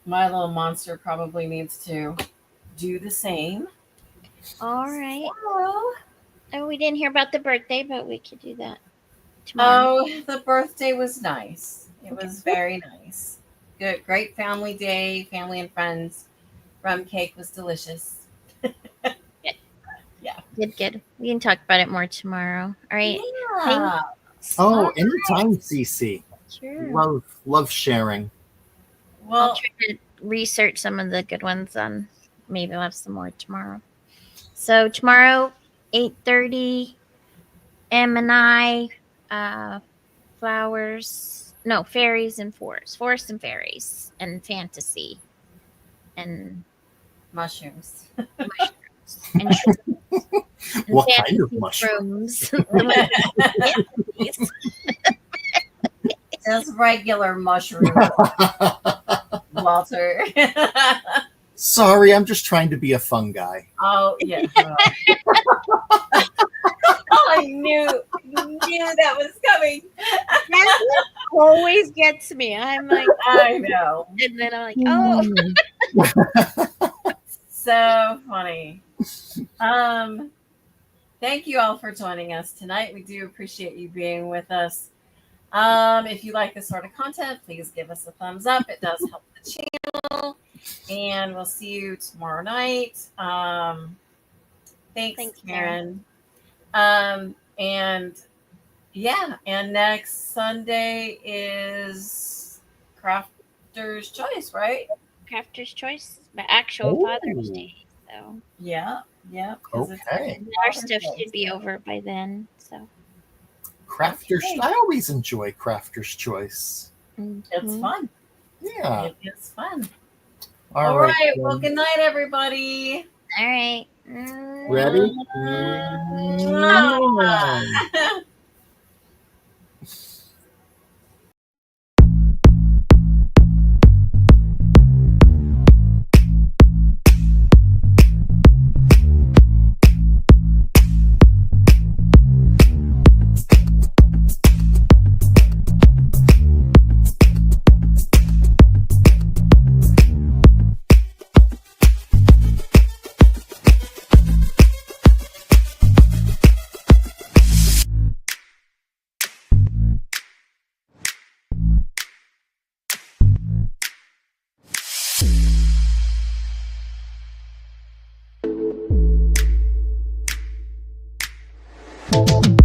My little monster probably needs to do the same. All right. Oh, Oh, we didn't hear about the birthday, but we could do that tomorrow. oh, the birthday was nice. It was very nice. Good, great family day, family and friends. Rum cake was delicious. Good. We can talk about it more tomorrow. All right. Yeah. Oh, anytime, CC. Sure. Love sharing. Well, I'll try to research some of the good ones on. Maybe I'll have some more tomorrow. So tomorrow, 8:30, Em and I, fairies and forests and fairies, and fantasy, and mushrooms. mushrooms, and shrooms, and What kind of fantasy mushrooms? shrooms. Just regular mushrooms, Walter. Sorry, I'm just trying to be a fun guy. Oh, yeah. Oh, I knew that was coming. That always gets me. I'm like, I know. and then I'm like, oh. So funny. Thank you all for joining us tonight. We do appreciate you being with us. If you like this sort of content, please give us a thumbs up. It does help the channel. And we'll see you tomorrow night. Thanks, Karen. And next Sunday is Crafter's Choice, right? Crafter's Choice, but actual Father's Day. So Yeah. Okay. our stuff should be over by then. So Crafter's. I always enjoy Crafter's Choice. It's fun. Yeah. It is fun. All right. right. Well, good night, everybody. all right. Ready? Mwah. Bye.